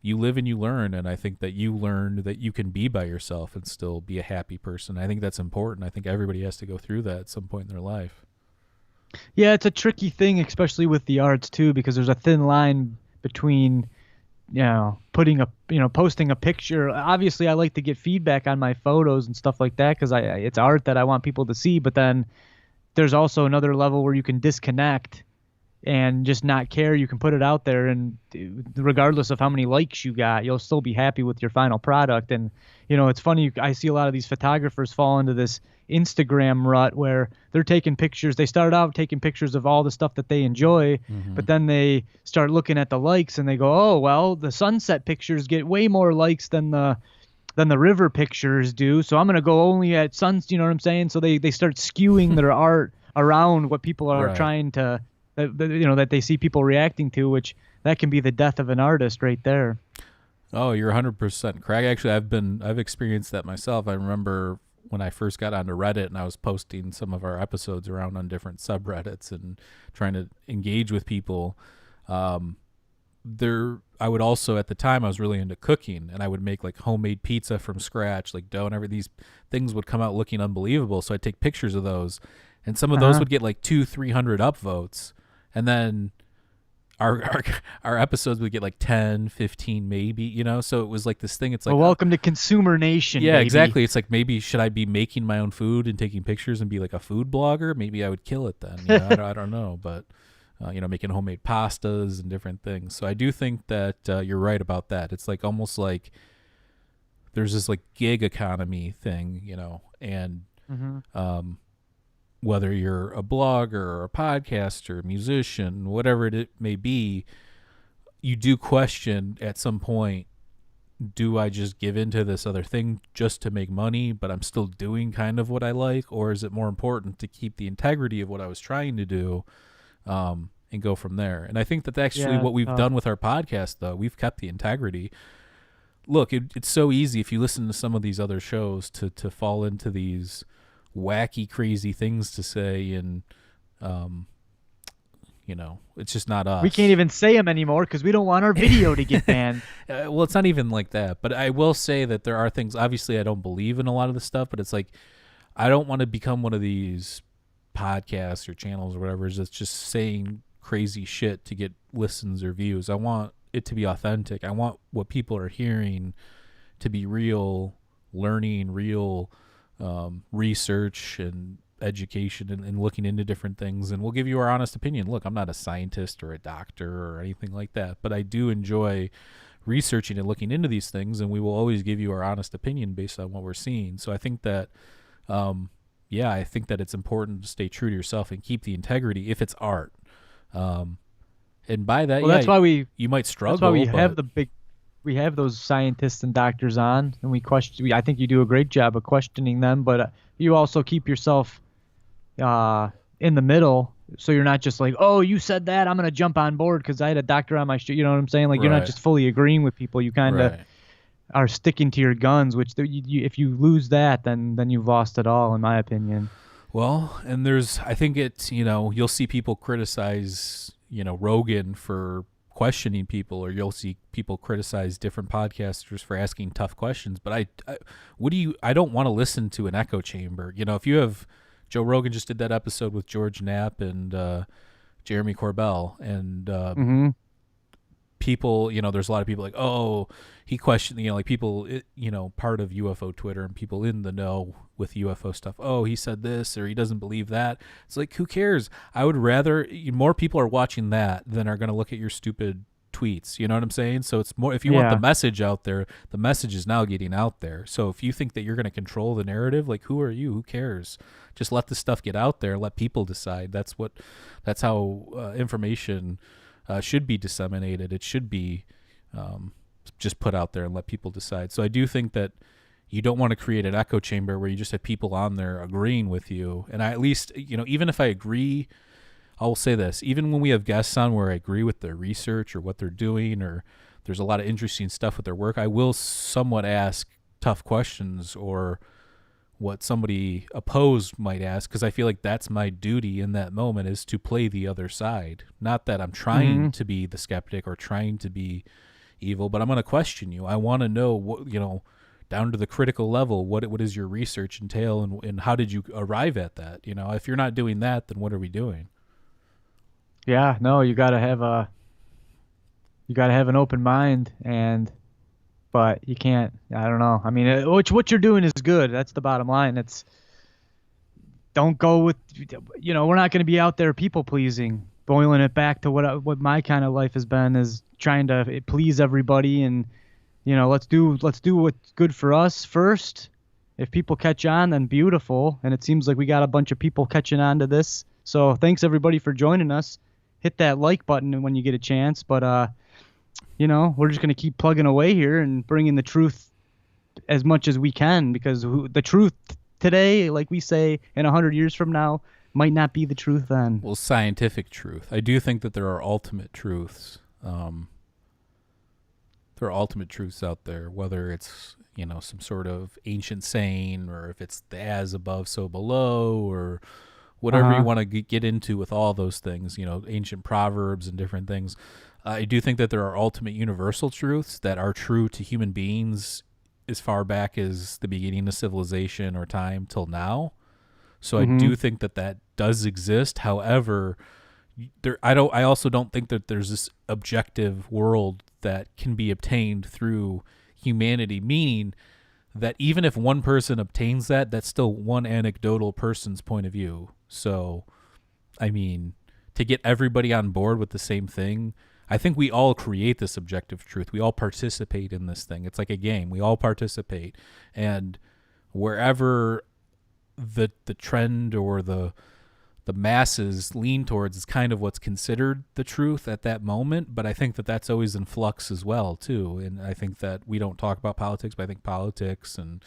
you live and you learn. And I think that you learned that you can be by yourself and still be a happy person. I think that's important. I think everybody has to go through that at some point in their life. Yeah, it's a tricky thing, especially with the arts too, because there's a thin line between posting a picture. Obviously I like to get feedback on my photos and stuff like that because it's art that I want people to see, but then there's also another level where you can disconnect and just not care. You can put it out there, and regardless of how many likes you got, you'll still be happy with your final product. And it's funny, I see a lot of these photographers fall into this Instagram rut where they're taking pictures. They start out taking pictures of all the stuff that they enjoy, but then they start looking at the likes and they go, oh well, the sunset pictures get way more likes than the river pictures do, so I'm gonna go only at suns. You know what I'm saying? So they start skewing their art around what people are Right. trying to that they see people reacting to, which that can be the death of an artist right there. Oh, you're 100% correct. Actually, I've experienced that myself. I remember when I first got onto Reddit and I was posting some of our episodes around on different subreddits and trying to engage with people. I would also, at the time, I was really into cooking, and I would make like homemade pizza from scratch, like dough and everything. These things would come out looking unbelievable. So I'd take pictures of those, and some of those would get like 200-300 upvotes, and then our episodes would get like 10, 15 maybe, so it was like this thing. It's like, Well, welcome to Consumer Nation. yeah, baby. exactly. It's like, maybe should I be making my own food and taking pictures and be like a food blogger? Maybe I would kill it then. I don't know, but making homemade pastas and different things. So I do think that you're right about that. It's like almost like there's this like gig economy thing, and whether you're a blogger or a podcaster, musician, whatever it may be, you do question at some point, do I just give into this other thing just to make money, but I'm still doing kind of what I like? Or is it more important to keep the integrity of what I was trying to do and go from there? And I think that's actually what we've done with our podcast, though. We've kept the integrity. Look, it's so easy if you listen to some of these other shows to fall into these wacky, crazy things to say, and it's just not us. We can't even say them anymore because we don't want our video to get banned. Well, it's not even like that, but I will say that there are things. Obviously, I don't believe in a lot of the stuff, but it's like I don't want to become one of these podcasts or channels or whatever that's just saying crazy shit to get listens or views. I want it to be authentic. I want what people are hearing to be real learning, real research and education and looking into different things, and we'll give you our honest opinion. Look, I'm not a scientist or a doctor or anything like that, but I do enjoy researching and looking into these things, and we will always give you our honest opinion based on what we're seeing. So I think that I think that it's important to stay true to yourself and keep the integrity if it's art. And by that, that's why you might struggle. That's why we have those scientists and doctors on, and we question. I think you do a great job of questioning them, but you also keep yourself in the middle, so you're not just like, oh, you said that, I'm gonna jump on board because I had a doctor on my show. You know what I'm saying? Like, you're not just fully agreeing with people. You kind of are sticking to your guns, which if you lose that, then you've lost it all, in my opinion. Well, and I think it's, you'll see people criticize, Rogan for questioning people, or you'll see people criticize different podcasters for asking tough questions. But I don't want to listen to an echo chamber. If you have, Joe Rogan just did that episode with George Knapp and Jeremy Corbell, and people, there's a lot of people like, oh, he questioned, like people, part of UFO Twitter and people in the know with UFO stuff. Oh, he said this or he doesn't believe that. It's like, who cares? I would rather more people are watching that than are going to look at your stupid tweets. You know what I'm saying? So it's more, if you want the message out there, the message is now getting out there. So if you think that you're going to control the narrative, like, who are you? Who cares? Just let the stuff get out there. Let people decide. That's how information should be disseminated. It should be just put out there and let people decide. So I do think that you don't want to create an echo chamber where you just have people on there agreeing with you. And I, at least, even if I agree, I will say this, even when we have guests on where I agree with their research or what they're doing, or there's a lot of interesting stuff with their work, I will somewhat ask tough questions or what somebody opposed might ask, because I feel like that's my duty in that moment, is to play the other side. Not that I'm trying to be the skeptic or trying to be evil, but I'm going to question you. I want to know what, down to the critical level, what does your research entail, and how did you arrive at that? If you're not doing that, then what are we doing? Yeah, no, you gotta have an open mind, but you can't. I don't know. I mean, what you're doing is good. That's the bottom line. Don't go with, we're not going to be out there people pleasing. Boiling it back to what my kind of life has been, is trying to please everybody, and let's do what's good for us first. If people catch on, then beautiful. And it seems like we got a bunch of people catching on to this. So thanks everybody for joining us. Hit that like button when you get a chance. But, we're just going to keep plugging away here and bringing the truth as much as we can, because the truth today, like we say, in 100 years from now, might not be the truth then. Well, scientific truth. I do think that there are ultimate truths. There are ultimate truths out there, whether it's, some sort of ancient saying, or if it's the as above, so below, or whatever you want to get into with all those things, ancient proverbs and different things. I do think that there are ultimate universal truths that are true to human beings as far back as the beginning of civilization or time till now. So I do think that does exist. However, I also don't think that there's this objective world that can be obtained through humanity, meaning that even if one person obtains that, that's still one anecdotal person's point of view. So, I mean, to get everybody on board with the same thing, I think we all create this objective truth. We all participate in this thing. It's like a game. We all participate. And wherever the trend or the masses lean towards is kind of what's considered the truth at that moment. But I think that that's always in flux as well, too. And I think that we don't talk about politics, but I think politics and,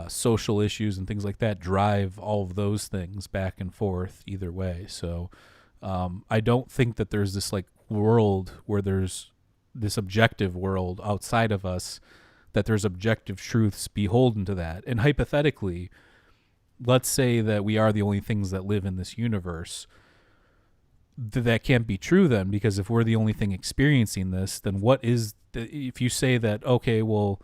social issues and things like that drive all of those things back and forth either way. So I don't think that there's this like world where there's this objective world outside of us, that there's objective truths beholden to that. And hypothetically, let's say that we are the only things that live in this universe. That can't be true then, because if we're the only thing experiencing this, then what is if you say that, okay, well,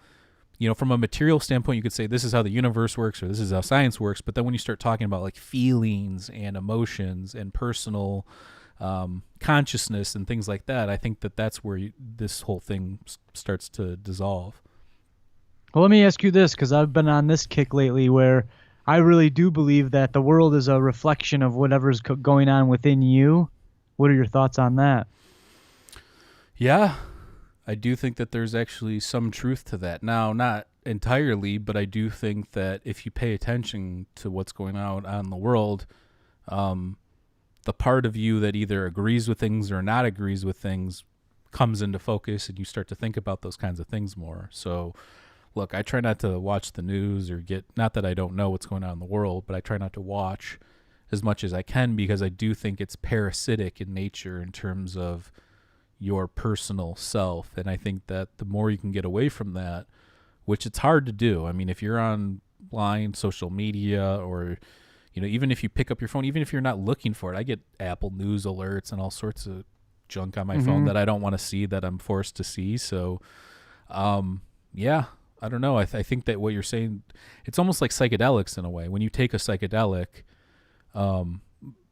from a material standpoint, you could say this is how the universe works or this is how science works. But then when you start talking about like feelings and emotions and personal consciousness and things like that, I think that that's where this whole thing starts to dissolve. Well, let me ask you this, because I've been on this kick lately where I really do believe that the world is a reflection of whatever's going on within you. What are your thoughts on that? Yeah, I do think that there's actually some truth to that. Now, not entirely, but I do think that if you pay attention to what's going on in the world, the part of you that either agrees with things or not agrees with things comes into focus, and you start to think about those kinds of things more. So, look, I try not to watch the news or not that I don't know what's going on in the world, but I try not to watch as much as I can, because I do think it's parasitic in nature in terms of your personal self. And I think that the more you can get away from that, which it's hard to do. I mean, if you're online, social media, or, even if you pick up your phone, even if you're not looking for it, I get Apple News alerts and all sorts of junk on my phone that I don't want to see, that I'm forced to see. So, yeah, I don't know. I think that what you're saying, it's almost like psychedelics in a way. When you take a psychedelic,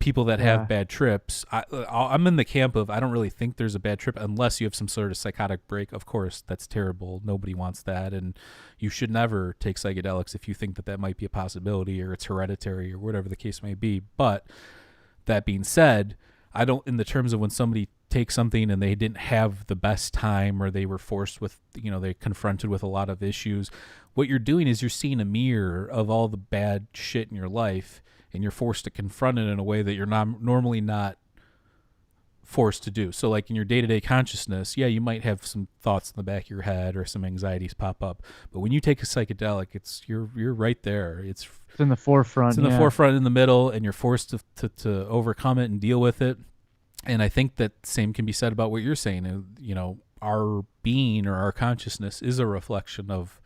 people that Yeah. have bad trips, I'm in the camp of I don't really think there's a bad trip unless you have some sort of psychotic break. Of course, that's terrible. Nobody wants that, and you should never take psychedelics if you think that might be a possibility or it's hereditary or whatever the case may be. But that being said, I don't, in the terms of when somebody takes something and they didn't have the best time or they were forced with, they confronted with a lot of issues, what you're doing is you're seeing a mirror of all the bad shit in your life, and you're forced to confront it in a way that you're normally not forced to do. So like in your day-to-day consciousness, yeah, you might have some thoughts in the back of your head or some anxieties pop up, but when you take a psychedelic, you're right there. It's in the forefront. It's in the forefront, in the middle, and you're forced to overcome it and deal with it. And I think that same can be said about what you're saying. Our being or our consciousness is a reflection of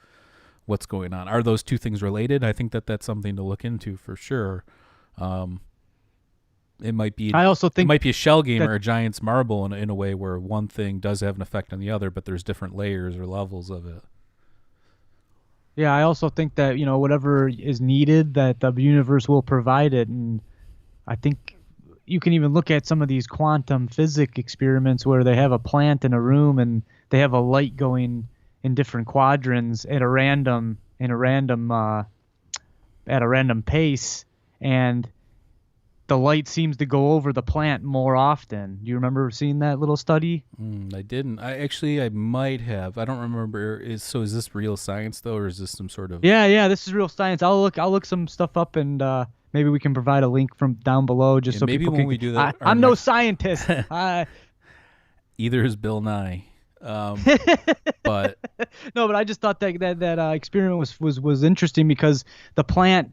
what's going on. Are those two things related? I think that that's something to look into for sure. It might be. I also think it might be a shell game or a giant's marble in a way where one thing does have an effect on the other, but there's different layers or levels of it. Yeah, I also think that whatever is needed, that the universe will provide it, and I think you can even look at some of these quantum physics experiments where they have a plant in a room and they have a light going in different quadrants at a random pace, and the light seems to go over the plant more often. Do you remember seeing that little study? I didn't. I might have. I don't remember. Is this real science though, or is this some sort of? Yeah. This is real science. I'll look some stuff up, and maybe we can provide a link from down below just so maybe people when can. We do that, I'm no scientist. Either is Bill Nye. But no, but I just thought that experiment was interesting because the plant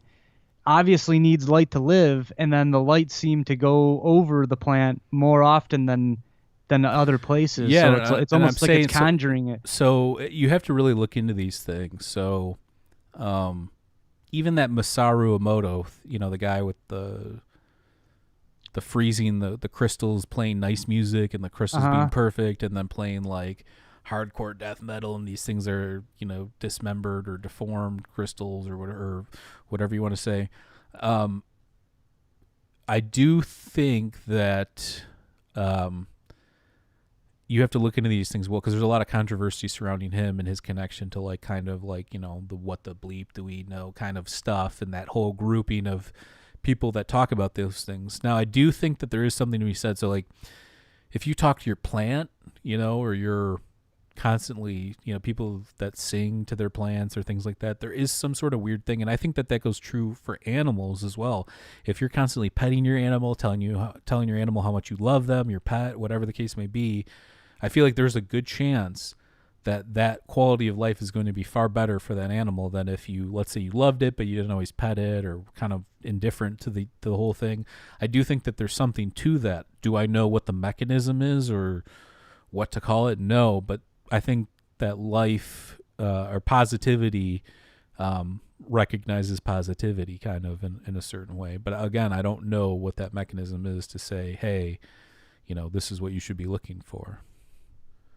obviously needs light to live, and then the light seemed to go over the plant more often than other places. Yeah, so it's almost like it's conjuring it. So you have to really look into these things. So even that Masaru Emoto, the guy with the freezing the crystals, playing nice music and the crystals being perfect, and then playing like hardcore death metal, and these things are dismembered or deformed crystals or whatever you want to say. I do think that you have to look into these things well, because there's a lot of controversy surrounding him and his connection to like kind of like the what the bleep do we know kind of stuff, and that whole grouping of people that talk about those things. Now I do think that there is something to be said. So like if you talk to your plant, or you're constantly, people that sing to their plants or things like that, there is some sort of weird thing. And I think that goes true for animals as well. If you're constantly petting your animal, telling your animal how much you love them, your pet, whatever the case may be, I feel like there's a good chance that quality of life is going to be far better for that animal than if let's say you loved it, but you didn't always pet it or kind of indifferent to the whole thing. I do think that there's something to that. Do I know what the mechanism is or what to call it? No, but I think that life or positivity recognizes positivity kind of in a certain way. But again, I don't know what that mechanism is to say, hey, this is what you should be looking for.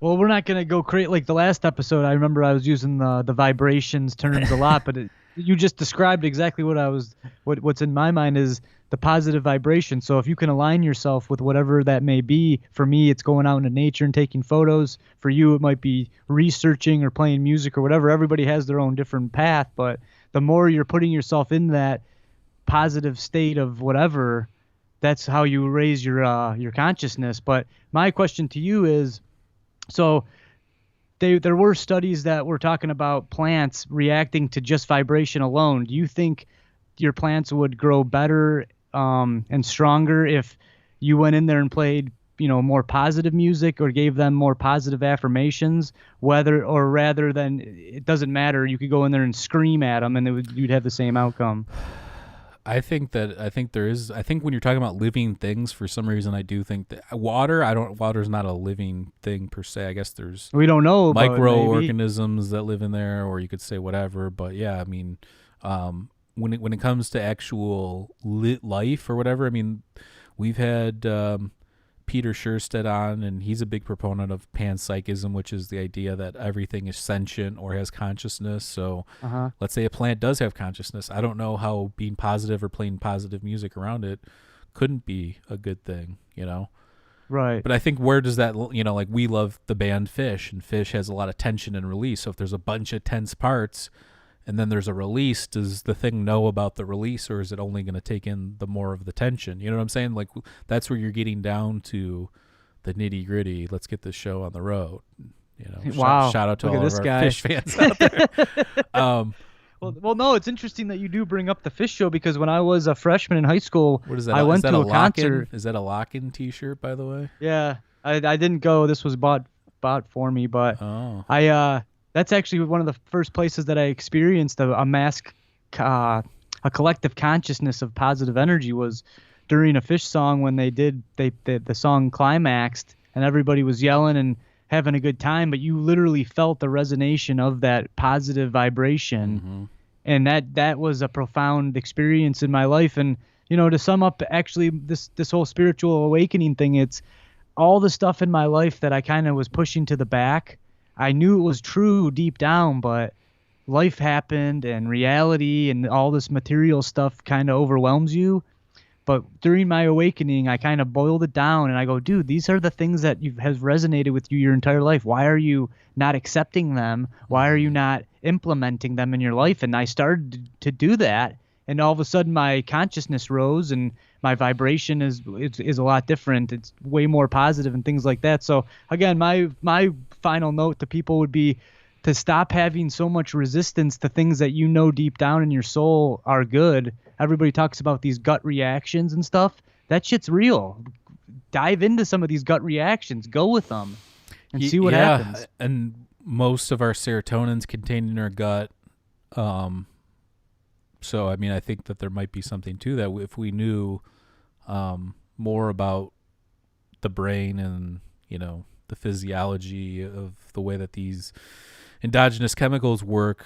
Well, we're not going to go crazy. Like the last episode, I remember I was using the vibrations terms a lot, but you just described exactly what's in my mind is the positive vibration. So if you can align yourself with whatever that may be, for me, it's going out into nature and taking photos. For you, it might be researching or playing music or whatever. Everybody has their own different path, but the more you're putting yourself in that positive state of whatever, that's how you raise your consciousness. But my question to you is, so there were studies that were talking about plants reacting to just vibration alone. Do you think your plants would grow better and stronger if you went in there and played, more positive music or gave them more positive affirmations, rather than it doesn't matter, you could go in there and scream at them and you'd have the same outcome? I think when you're talking about living things, for some reason, I do think that water's not a living thing per se. I guess we don't know about microorganisms that live in there, or you could say whatever. But yeah, I mean, when it comes to actual lit life or whatever, I mean, we've had Peter Scherstedt on, and he's a big proponent of panpsychism, which is the idea that everything is sentient or has consciousness. So let's say a plant does have consciousness. I don't know how being positive or playing positive music around it couldn't be a good thing, Right. But I think where does that, like we love the band Fish, and Fish has a lot of tension and release. So if there's a bunch of tense parts and then there's a release, does the thing know about the release, or is it only going to take in the more of the tension? You know what I'm saying? Like that's where you're getting down to the nitty gritty. Let's get this show on the road. Wow. Shout out to Look all at of this our guy. Fish fans out there. Well, no, it's interesting that you do bring up the Fish show, because when I was a freshman in high school, What is that? I went is that to a a concert. Lock-in? Is that a lock-in T-shirt, by the way? Yeah, I didn't go. This was bought for me, but Oh, that's actually one of the first places that I experienced a a collective consciousness of positive energy was during a Fish song when the song climaxed and everybody was yelling and having a good time, but you literally felt the resonation of that positive vibration. mm-hmm. And that was a profound experience in my life. And to sum up actually this whole spiritual awakening thing, it's all the stuff in my life that I kind of was pushing to the back. I knew it was true deep down, but life happened and reality and all this material stuff kind of overwhelms you. But during my awakening, I kind of boiled it down and I go, dude, these are the things that has resonated with you your entire life. Why are you not accepting them? Why are you not implementing them in your life? And I started to do that. And all of a sudden my consciousness rose and my vibration is a lot different. It's way more positive and things like that. So again, my final note to people would be to stop having so much resistance to things that deep down in your soul are good. Everybody talks about these gut reactions and stuff. That shit's real. Dive into some of these gut reactions. Go with them and see what happens. And most of our serotonin's contained in our gut. So, I mean, I think that there might be something to that. If we knew more about the brain and, the physiology of the way that these endogenous chemicals work,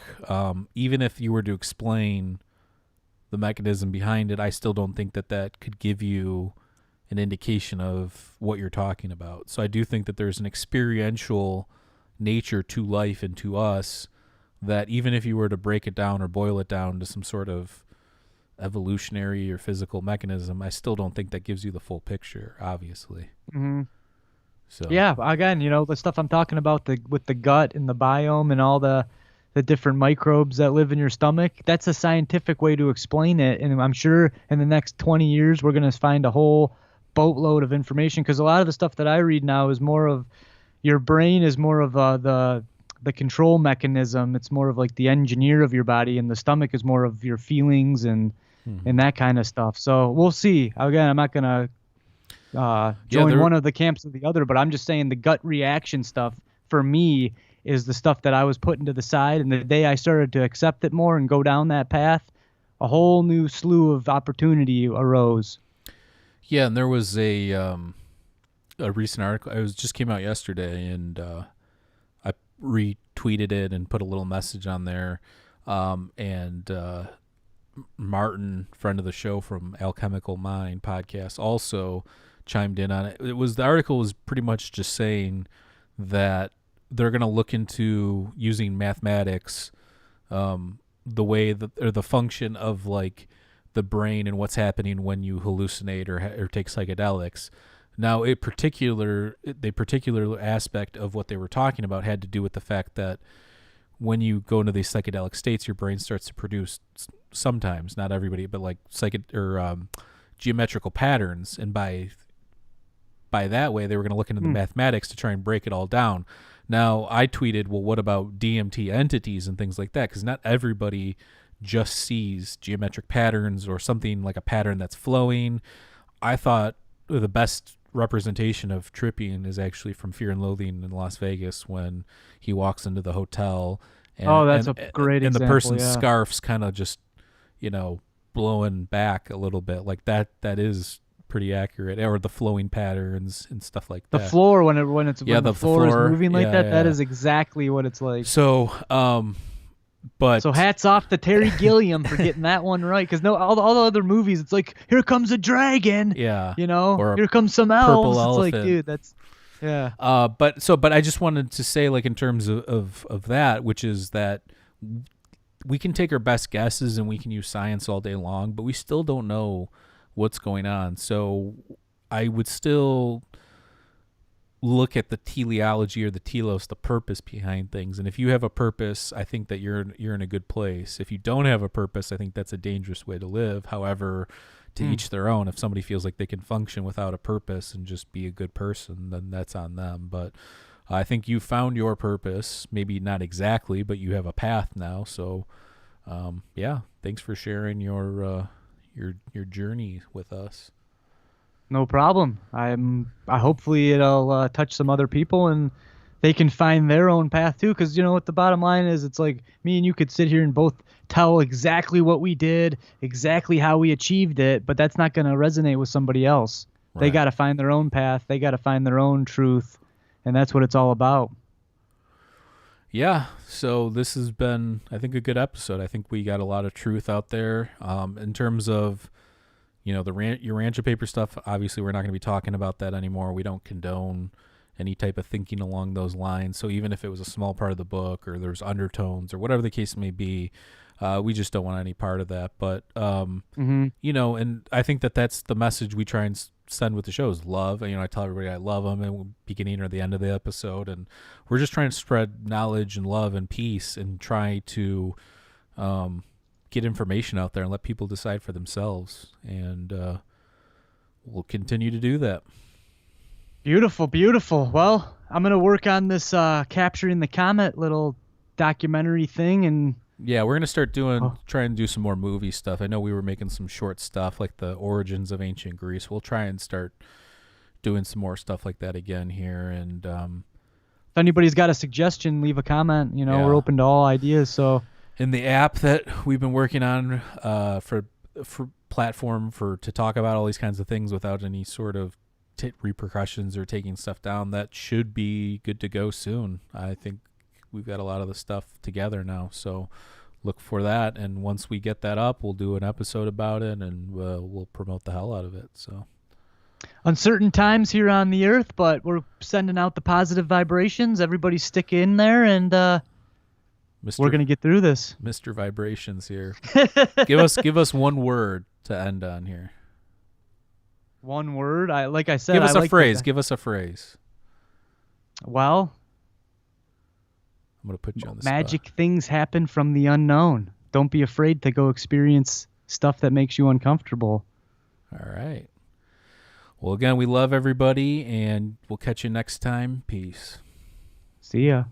even if you were to explain the mechanism behind it, I still don't think that could give you an indication of what you're talking about. So I do think that there's an experiential nature to life and to us that even if you were to break it down or boil it down to some sort of evolutionary or physical mechanism, I still don't think that gives you the full picture, obviously. Mm-hmm. So yeah, again, the stuff I'm talking about with the gut and the biome and all the different microbes that live in your stomach, that's a scientific way to explain it. And I'm sure in the next 20 years, we're going to find a whole boatload of information, because a lot of the stuff that I read now is more of your brain is more of the control mechanism. It's more of like the engineer of your body, and the stomach is more of your feelings and that kind of stuff. So we'll see. Again, I'm not going to join one of the camps or the other, but I'm just saying the gut reaction stuff for me is the stuff that I was putting to the side. And the day I started to accept it more and go down that path, a whole new slew of opportunity arose. Yeah, and there was a recent article. It just came out yesterday, and I retweeted it and put a little message on there. And Martin, friend of the show from Alchemical Mind podcast, also chimed in on it. The article was pretty much just saying that they're going to look into using mathematics, the way that, or the function of like the brain and what's happening when you hallucinate or take psychedelics. Now, the particular aspect of what they were talking about had to do with the fact that when you go into these psychedelic states, your brain starts to produce sometimes, not everybody, but like geometrical patterns, and by that way, they were going to look into the mathematics to try and break it all down. Now, I tweeted, well, what about DMT entities and things like that? Because not everybody just sees geometric patterns or something like a pattern that's flowing. I thought the best representation of tripping is actually from Fear and Loathing in Las Vegas when he walks into the hotel. And, that's a great and example. And the person's yeah. scarf's kind of just, blowing back a little bit. Like that is pretty accurate, or the flowing patterns and stuff like that. The floor when the floor is moving like that is exactly what it's like. So but so hats off to Terry Gilliam for getting that one right, because all the other movies it's like, here comes a dragon, or here comes some elves. It's like, dude, that's but I just wanted to say, like, in terms of that, which is that we can take our best guesses and we can use science all day long, but we still don't know what's going on. So I would still look at the teleology or the telos, the purpose behind things. And if you have a purpose, I think that you're in a good place. If you don't have a purpose, I think that's a dangerous way to live. However, to each their own. If somebody feels like they can function without a purpose and just be a good person, then that's on them. But I think you found your purpose, maybe not exactly, but you have a path now. So yeah, thanks for sharing your journey with us. No problem. Hopefully it'll touch some other people and they can find their own path too. Because you know what the bottom line is, it's like me and you could sit here and both tell exactly what we did, exactly how we achieved it, but that's not going to resonate with somebody else. Right. They got to find their own path. They got to find their own truth, and that's what it's all about. Yeah, so this has been, I think, a good episode. I think we got a lot of truth out there in terms of, you know, your Rancho paper stuff. Obviously, we're not going to be talking about that anymore. We don't condone any type of thinking along those lines. So even if it was a small part of the book or there's undertones or whatever the case may be, we just don't want any part of that. But, you know, and I think that that's the message we try and send with the show is love. You know, I tell everybody I love them at the beginning or the end of the episode. And we're just trying to spread knowledge and love and peace and try to get information out there and let people decide for themselves. And we'll continue to do that. Beautiful, beautiful. Well, I'm going to work on this Capturing the Comet little documentary thing. And yeah, we're going to start trying to do some more movie stuff. I know we were making some short stuff like the origins of ancient Greece. We'll try and start doing some more stuff like that again here. And if anybody's got a suggestion, leave a comment. You know, we're open to all ideas. So in the app that we've been working on for platform to talk about all these kinds of things without any sort of repercussions or taking stuff down, that should be good to go soon. I think we've got a lot of the stuff together now, so look for that. And once we get that up, we'll do an episode about it, and we'll promote the hell out of it. So uncertain times here on the earth, but we're sending out the positive vibrations. Everybody stick in there, and we're gonna get through this. Mr. Vibrations here. give us one word to end on here. One word. Like I said, give us a phrase. Give us a phrase. Well, I'm gonna put you on the magic spot. Things happen from the unknown. Don't be afraid to go experience stuff that makes you uncomfortable. All right. Well, again, we love everybody, and we'll catch you next time. Peace. See ya.